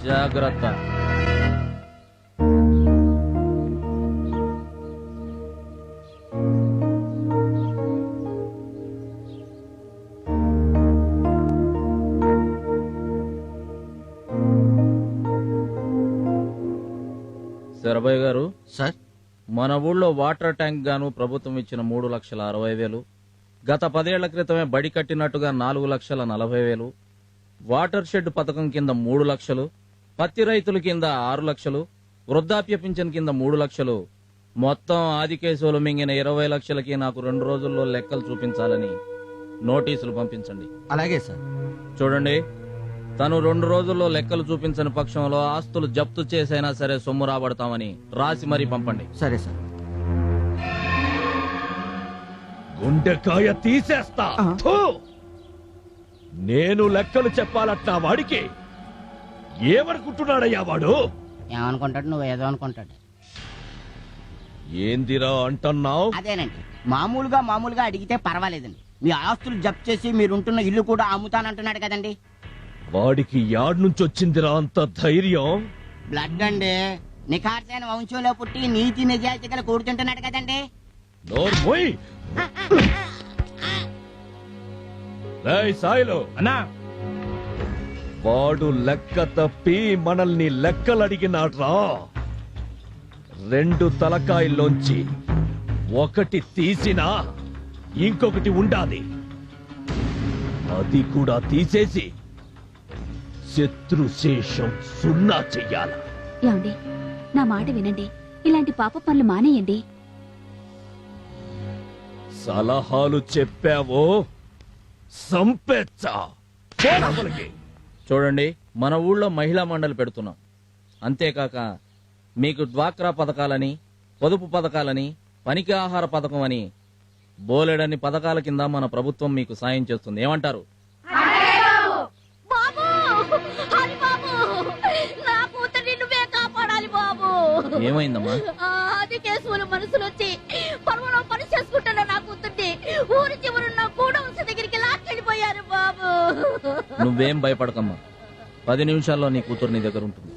జాగ్రత్త. శరభయ్య గారు, సార్, మన ఊళ్ళో వాటర్ ట్యాంక్ గాను ప్రభుత్వం ఇచ్చిన 3,60,000, గత 10 ఏళ్ల క్రితమే బడి కట్టినట్టుగా 4,40,000, వాటర్ షెడ్ పథకం కింద 3 లక్షలు, పత్తి రైతుల కింద 6 లక్షలు, వృద్ధాప్య పింఛన్ కింద 3 లక్షలు, మొత్తం ఆది కేసులు మింగిన 20 లక్షలకి నాకు 2 రోజుల్లో లెక్కలు చూపించాలని నోటీసులు పంపించండి. అలాగే సార్. చూడండి, తను 2 రోజుల్లో లెక్కలు చూపించని పక్షంలో ఆస్తులు జప్తు చేసైనా సరే సొమ్ము రాబడతామని రాసి మరీ పంపండి. సరే సార్. గుండెకాయ తీసేస్తా. థూ! నేను లెక్కలు చెప్పాలట్నా వాడికి? ఏమనుకుంటున్నాడయ్యా వాడు? ఏమనుకుంటాడు? నువ్వు ఏదో అనుకుంటాడు. ఏందిరా అంటున్నావు? అదేనండి, మామూలుగా అడిగితే పర్వాలేదండి. మీ ఆస్తులు జప్తు చేసి మీరుంటున్న ఇల్లు కూడా అమ్ముతానంటున్నాడు కదండి. వాడికి యాడ్ నుంచి వచ్చిందిరా అంత ధైర్యం? బ్లడ్ అండి, నిఖార్సైన వంశంలో పుట్టి నీతి నిజాయితీ గల కూర్చుంటున్నాడు కదండి. నోర్మోయ్! రేయ్ సాయిలు అన్నా, వాడు లెక్క తప్పి మనల్ని లెక్కలడిగినాడ్రా. 2 తలకాయల్లోంచి ఒకటి తీసినా ఇంకొకటి ఉండాలి. అది కూడా తీసేసి శత్రుశేషం 0 చెయ్యాల. ఏమండి, నా మాట వినండి. ఇలాంటి పాప పనులు మానేయండి. సలహాలు చెప్పావో సంపెచ్చా. చూడండి, మన ఊళ్ళో మహిళా మండలి పెడుతున్నాం. అంతేకాక మీకు డ్వాక్రా పథకాలని, పొదుపు పథకాలని, పనికి ఆహార పథకం అని బోలెడన్ని పథకాల కింద మన ప్రభుత్వం మీకు సాయం చేస్తుంది. ఏమంటారు? ఏమైందమ్మా? అది కేసులు మనసులో వచ్చి పర్వలో పని చేసుకుంటున్నా నా కూతుర్ని ఊరి చివరున్న కూడా వంశ దగ్గరికి లాక్కెళ్ళిపోయారు బాబు. నువ్వేం భయపడకమ్మా, 10 నిమిషాల్లో నీ కూతురు నీ దగ్గర ఉంటుంది.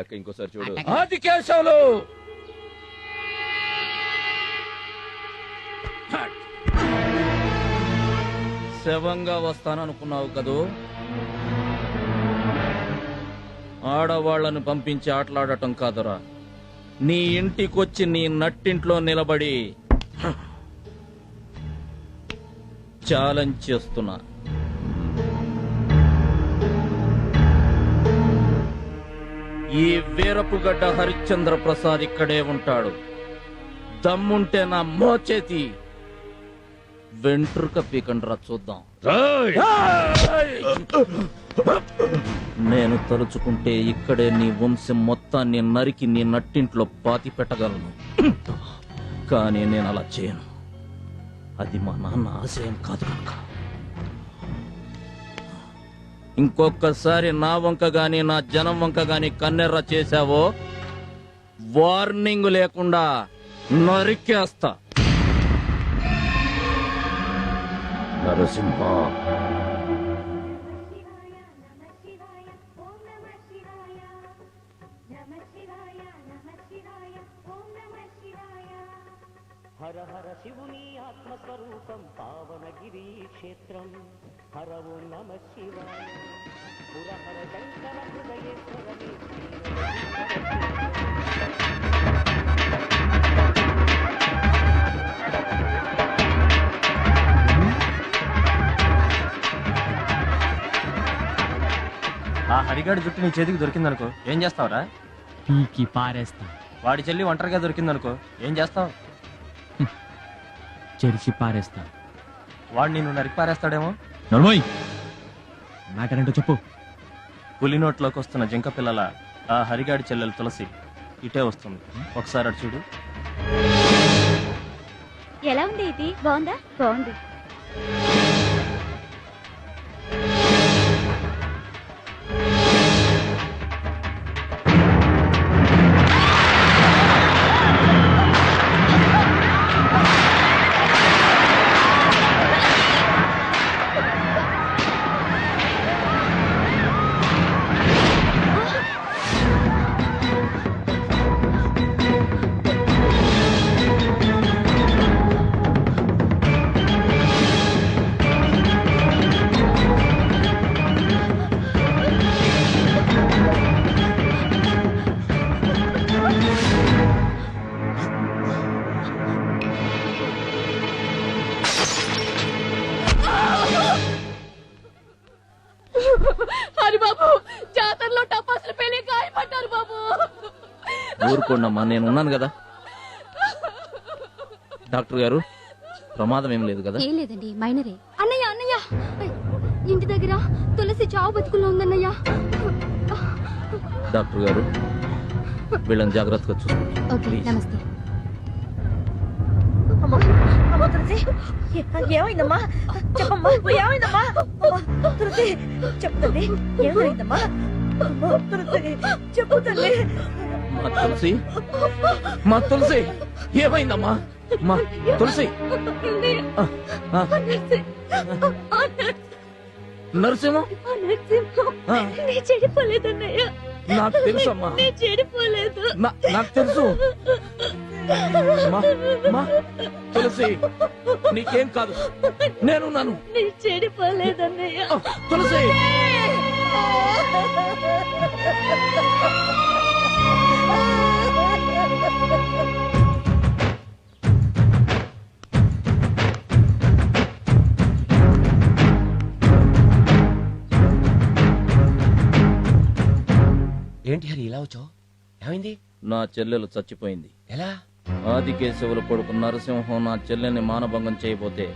లెక్క ఇంకోసారి చూడు. ఆది కేశవులు శవంగా వస్తాననుకున్నావు కదూ? ఆడవాళ్లను పంపించి ఆటలాడటం కాదురా, నీ ఇంటికొచ్చి నీ నట్టింట్లో నిలబడి ఛాలెంజ్ చేస్తున్నా. ఈ వీరపుగడ్డ హరిశ్చంద్ర ప్రసాద్ ఇక్కడే ఉంటాడు. దమ్ముంటే నా మోచేతి వెంట్రుక పీకండ్రా చూద్దాం. నేను తలుచుకుంటే ఇక్కడే నీ వంశం మొత్తాన్ని నరికి నీ నట్టింట్లో పాతి పెట్టగలను. కానీ నేను అలా చేయను. అది మా నాన్న ఆశయం కాదు కనుక. ఇంకొకసారి నా వంక గాని నా జనం వంక గాని కన్నెర్ర చేశావో వార్నింగ్ లేకుండా నరికేస్తా. నరసింహ హర హర శివుని ఆత్మస్వరూపం పావనగిరి క్షేత్రం. హర ఓం నమ శివాయ. పురహర శంకర హృదయేశ్వరమే. ఆ హరిగాడి జుట్టు నీ చేతికి దొరికిందనుకో ఏం చేస్తావురా? పీకి పారేస్తా. వాడి చెల్లి ఒంటరిగా దొరికిందనుకో ఏం చేస్తావు? చెరిచి పారేస్తా. వాడు నిన్ను నరికి పారేస్తాడేమో. నర్మోయ్, మ్యాటర్ ఏంటో చెప్పు. పులి నోట్లోకి వస్తున్న జింక పిల్లల ఆ హరిగాడి చెల్లెలు తులసి ఇటే వస్తుంది. ఒకసారి అటు చూడు. ఎలా ఉంది ఇది? బాగుందా? బాగుంది. హరి బాబు, జాతరలో టపాసులు పేలి గాయపడ్డారు బాబు. ఊరుకోండమ్మా, నేను ఉన్నాను కదా. డాక్టర్ గారు, ప్రమాదం ఏం లేదు కదా? ఏం లేదండి, మైనరే. అన్నయ్య అన్నయ్య, ఇంటి దగ్గర తులసి చావు బతుకుల్లో ఉందన్నయ్య. డాక్టర్ గారు, వీళ్ళని జాగ్రత్తగా చూసుకోండి. ఓకే, నమస్తే. ఏమైందమ్మా? చెప్పమ్మా, ఏమైందమ్మా? తులసి చెప్తుంది. ఏం జరిగిందమ్మా? తులసి చెప్పు తల్లి. మా తులసి, మా తులసి ఏమైందమ్మా? మా తులసి. నరసింహం నీ చెడిపోలేదన్నయ్య. నాకు తెలుసమ్మా, నీ చెడిపోలేదు. నాకు తెలుసు. మా తులసి, నీకేం కాదు, నేనున్నాను. నీ చెడిపోలేదన్నయ్య. తులసి, ఏంటి హరి ఇలా వచ్చావు? ఏమైంది? నా చెల్లెలు చచ్చిపోయింది. ఎలా? ఆదికేశవుల కొడుకు నరసింహం నా చెల్లెల్ని మానభంగం చేయబోతే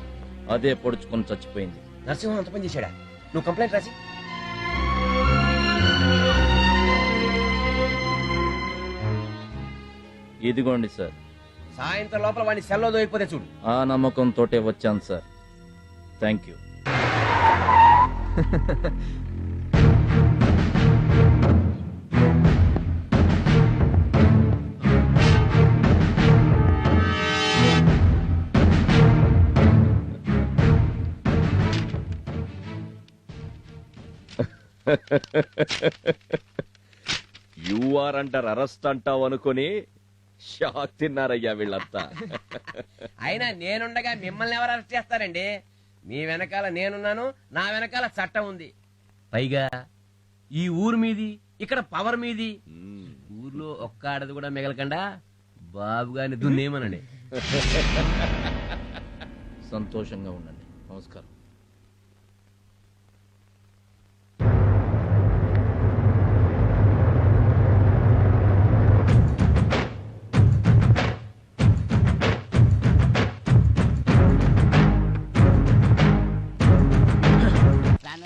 అదే పొడుచుకొని చచ్చిపోయింది. నరసింహం అంత పని చేశాడా? నువ్వు కంప్లైంట్ రాసి. ఇదిగోండి సార్. సాయంత్రం లోపల వాడిని సెల్లో దొరికిపోతే చూడు. ఆ నమ్మకంతోటే వచ్చాను sir. Thank you. You are under arrest అంటావు అనుకుని షాక్ తిన్నారయ్యా వీళ్ళంతా. అయినా నేనుండగా మిమ్మల్ని ఎవరు అరెస్ట్ చేస్తారండి? మీ వెనకాల నేనున్నాను, నా వెనకాల చట్టం ఉంది. పైగా ఈ ఊరు మీది, ఇక్కడ పవర్ మీది. ఊర్లో ఒక్క ఆడది కూడా మిగలకుండా బాబు గారిని దున్నేమనండి. సంతోషంగా ఉండండి. నమస్కారం.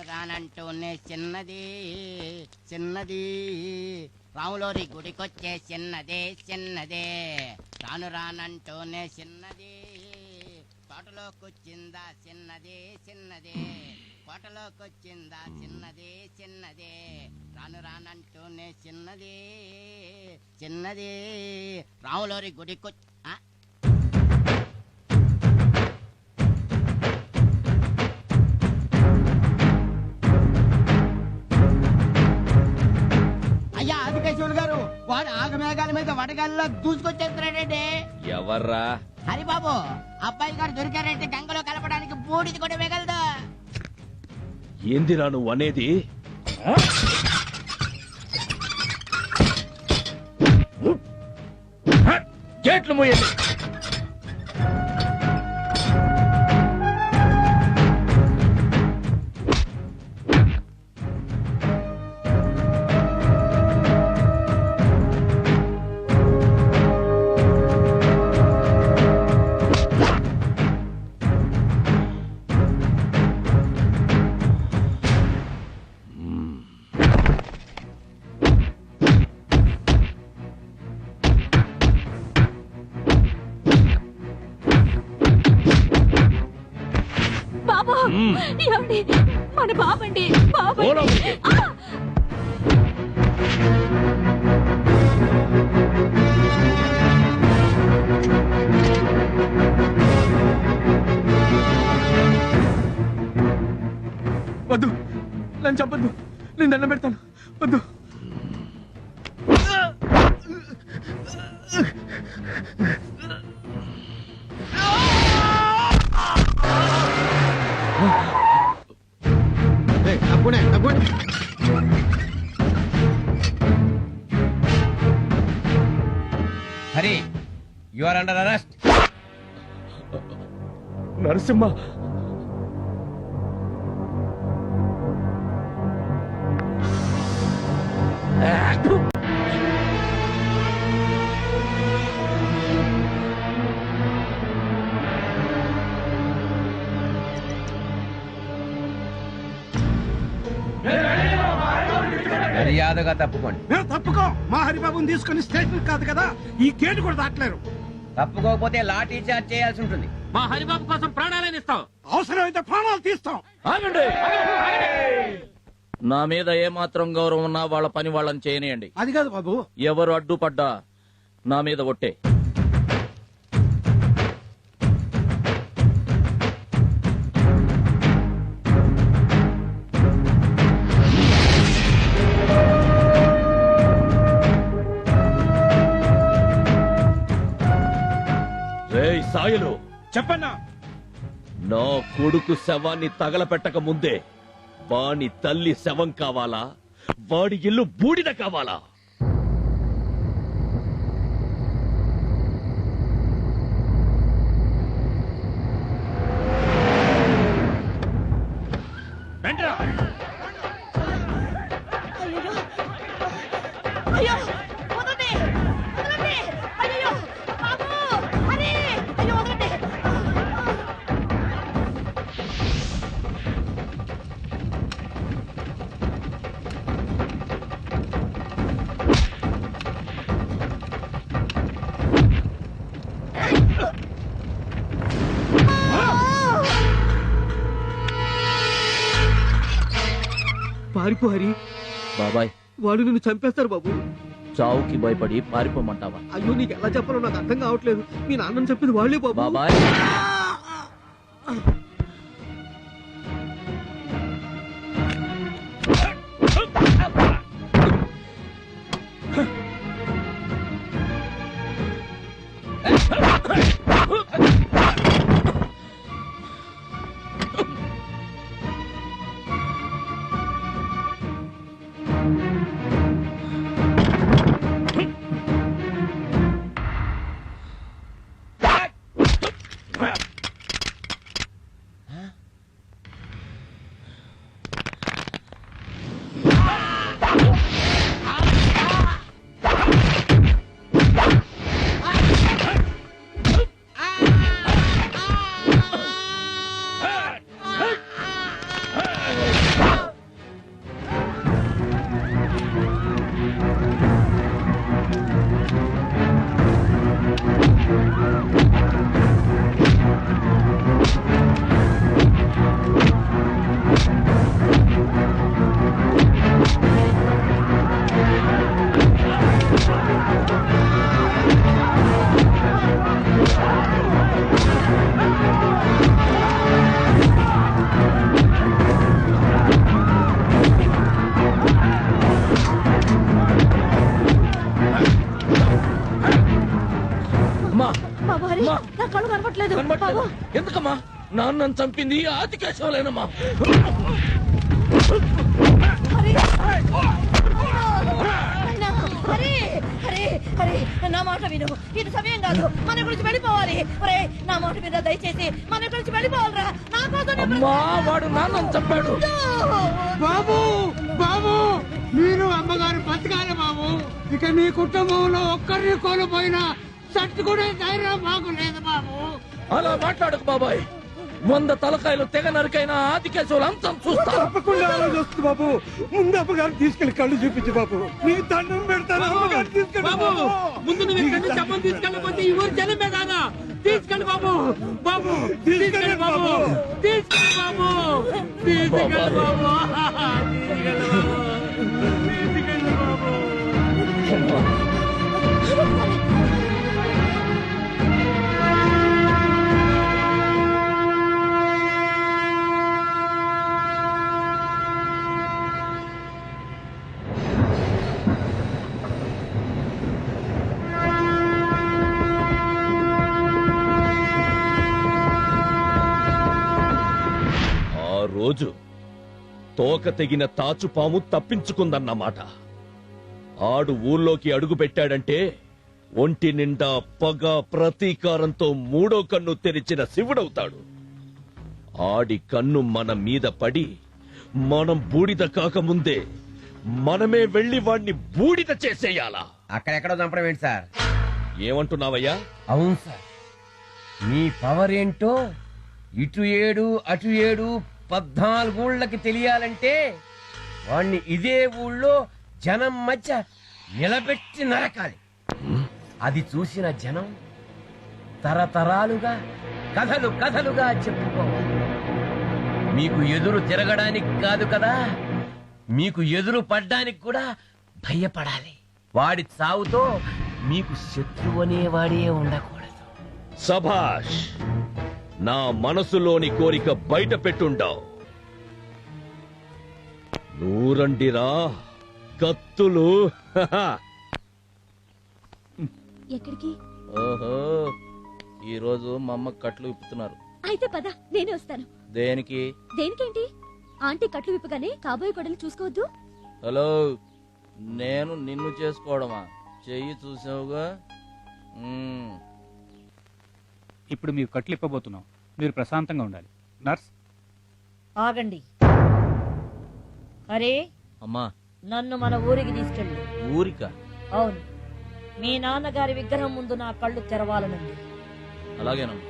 రానంటూనే చిన్నది చిన్నది రాములోరి గుడికొచ్చే చిన్నదే చిన్నదే రానంటూనే చిన్నది తోటలోకొచ్చిందా చిన్నదే చిన్నదే కోటలోకొచ్చిందా చిన్నదే చిన్నదే రానంటూనే చిన్నది చిన్నది రాములోరి గుడికొచ్చి అయ్యా ఆదికేశ్వరులు గారు, వాడు ఆగమేఘాల మీద వడగాలిలో దూసుకొచ్చేస్తున్నాడండి. ఎవర్రా? హరిబాబు, అబ్బాయి గారు దొరికారంటే గంగలో కలపడానికి బూడిది కూడా మిగలదు. ఏందిరా నువ్వు అనేది? గేట్లు మూయండి. బాబు, ఏమండి? మన బాబండి, బాబు. వద్దు, నన్ను చంపద్దు, నేను దండం పెడతాను. వద్దు. Hari, you are under arrest. Narasimha, మర్యాదగా తప్పుకోండి. మేము తప్పుకో. మా హరిబాబుని తీసుకుని స్టేషన్ కాదు కదా, ఈ గేటు కూడా దాటలేరు. తప్పుకోకపోతే లాఠీ చార్జ్ చేయాల్సి ఉంటుంది. మా హరిబాబు కోసం ప్రాణాలను ఇస్తాం. అవసరమైతే ప్రాణాలు తీస్తాం. ఆగండి. నా మీద ఏమాత్రం గౌరవం ఉన్నా వాళ్ళ పని వాళ్ళని చేయనియండి. అది కాదు బాబు, ఎవరు అడ్డుపడ్డా నా మీద ఒట్టే. రేయ్ సాయలు, చెప్పన్నా. నా కొడుకు శవాన్ని తగలపెట్టక ముందే వాని తల్లి శవం కావాలా, వాడి ఇల్లు బూడిద కావాలా? అయ్యో, వదలండి, వదలండి. అయ్యో, బాబు, హరి, అయ్యో, వదలండి. పారిపో హరి. బాబాయ్, వాడు నిన్ను చంపేస్తారు బాబు. చావుకి భయపడి పారిపోమంటావా? అయ్యో, నీకు ఎలా చెప్పాలో నాకు అర్థం కావట్లేదు. మీ నాన్నని చెప్పింది వాళ్ళే బాబు. బాబాయ్, నాన్నని చంపింది ఆదికేశవులేనమ్మా. నా మాట విను, ఇది సమయం కాదు, మన గురించి వెళ్ళిపోవాలి. నా మాట మీద దయచేసి మన గురించి వెళ్ళిపోవాలరా. నా కోసం వాడు నాన్నని చంపాడు. బాబు బాబు మీరు అమ్మగారు బతకాలి బాబు. ఇక నీ కుటుంబంలో ఒక్కరిని కోల్పోయినా తట్టుకునే ధైర్యం మాకు లేదు బాబు. అలా మాట్లాడకు బాబాయ్. 100 తలకాయలు తెగ నరికైనా ఆదికేశవులు అంతం చూస్తా. తప్పకుండా ఆలోచిస్తు బాబు. ముందు అమ్మగారు తీసుకెళ్లి కళ్ళు చూపించు బాబు. నీ దండం పెడతాను. అమ్మగారు తీసుకెళ్ళి బాబు. ముందు నువ్వు ఇక్కడి నుంచి అమ్మని తీసుకెళ్ళకపోతే ఈ ఊరు జనమే కాదా. తీసుకెళ్ళి బాబు. బాబు తీసుకెళ్ళి బాబు. తీసుకెళ్ళి బాబు. తీసుకెళ్ళి బాబు. తీసుకెళ్ళి బాబు. రోజు తోక తెగిన తాచుపాము తప్పించుకుందన్నమాట. ఆడు ఊళ్ళోకి అడుగు పెట్టాడంటే ఒంటి నిండా పగ ప్రతీకారంతో 3వ కన్ను తెరిచిన శివుడవుతాడు. ఆడి కన్ను మన మీద పడి మనం బూడిద కాకముందే మనమే వెళ్లి వాణ్ణి బూడిద చేసేయాలా. అక్కడెక్కడో చంపడం ఏంటి సార్? ఏమంటున్నావయ్యా? అవును సార్, మీ పవర్ ఏంటో ఇటు 7 అటు 7 14 ఊళ్ళకి తెలియాలంటే వాణ్ణి ఇదే ఊళ్ళో జనం మధ్య నిలబెట్టి నరకాలి. అది చూసిన జనం తరతరాలుగా కథలు కథలుగా చెప్పుకోవాలి. మీకు ఎదురు తిరగడానికి కాదు కదా, మీకు ఎదురు పడ్డానికి కూడా భయపడాలి. వాడి చావుతో మీకు శత్రువు అనేవాడే ఉండకూడదు. సభాష్, నా మనసులోని కోరిక బయట పెట్టుండావు. నూరండిరా కత్తులు. ఎక్కడికి? ఓహో, ఈ రోజు మా అమ్మ కట్లు విప్పుతున్నారు. అయితే పద, నేనే వస్తాను. దేనికి? దేనికేంటి? ఆంటీ కట్లు విప్పగానే కాబోయే కొడలు చూసుకోవద్దు. హలో, నేను నిన్ను చేసుకోవడమా? చెయ్యి చూసావుగా. ఇప్పుడు మీరు కట్లు ఇప్పబోతున్నాం. మీరు ప్రశాంతంగా ఉండాలి. నర్స్ ఆగండి. అరే అమ్మా, నన్ను మన ఊరికి తీసుకెళ్ళు. ఊరిక? అవును, మీ నాన్నగారి విగ్రహం ముందు నా కళ్ళు తెరవాలనుంది. అలాగేనమ్మా.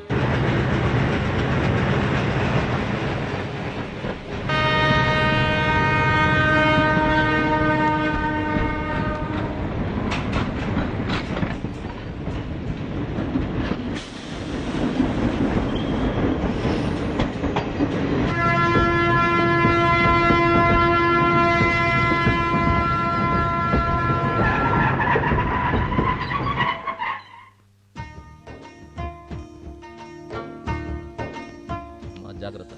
జాగ్రత్త.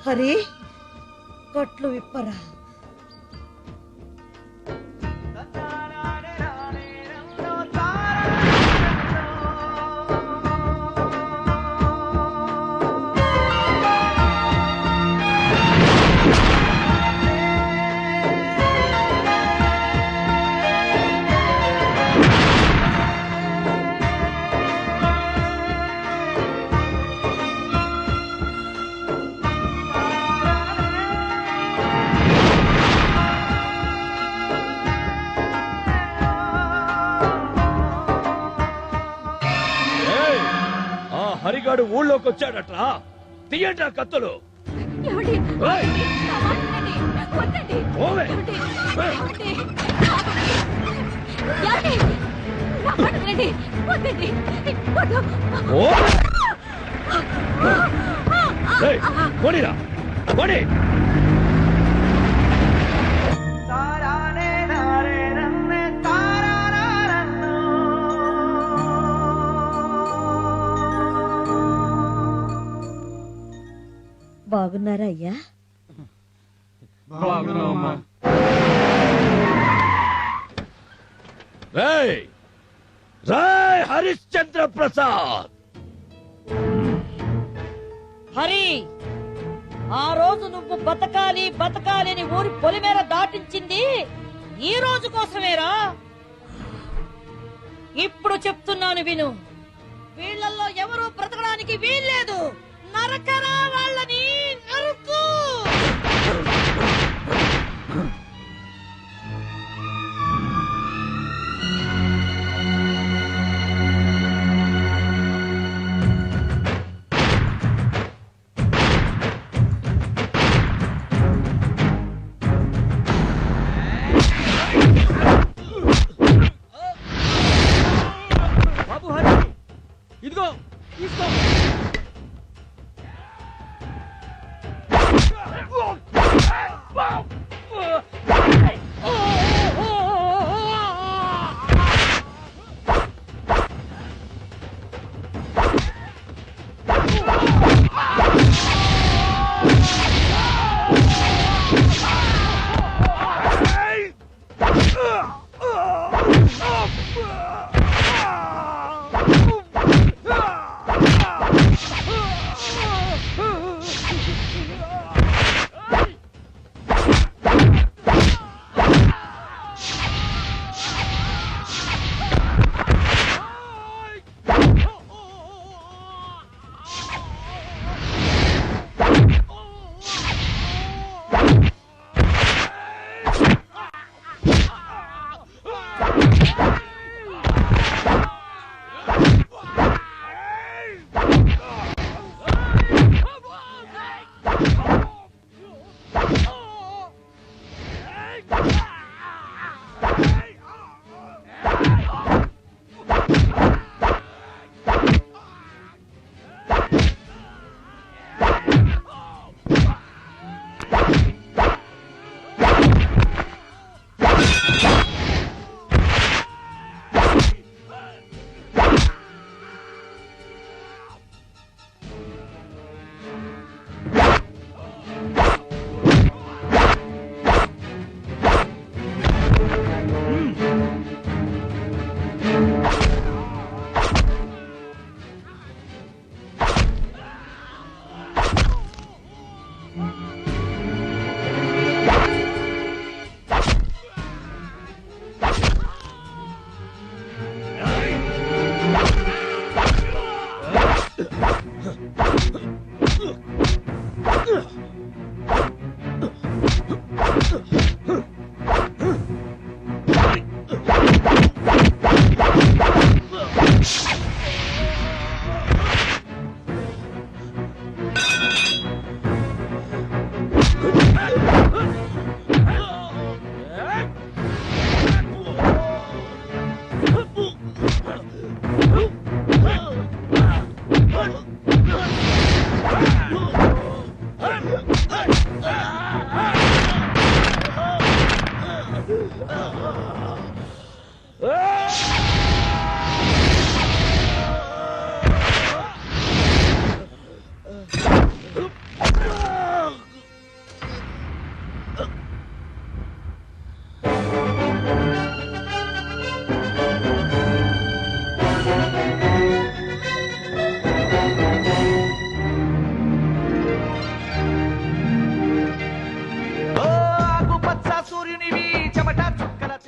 హరి, కట్లు విప్పరా. హరిగాడు ఊళ్ళోకి వచ్చాడట్రా. తీయండి కత్తులు. నా వదలండి, వదలండి, వద్దు. ఓ! ఏయ్, పోనీరా, పోనీ. బాగున్నారా అయ్యా? రేయ్, రేయ్ హరిశ్చంద్ర ప్రసాద్, హరి, ఆ రోజు నువ్వు బతకాలి బతకాలి అని ఊరి పొలిమేర దాటించింది ఈ రోజు కోసమేరా. ఇప్పుడు చెప్తున్నాను విను, వీళ్ళల్లో ఎవరూ బ్రతకడానికి వీల్లేదు. నరకరా వాళ్ళని, నరుకు. బాబు హరి, ఇదిగో తీసుకో.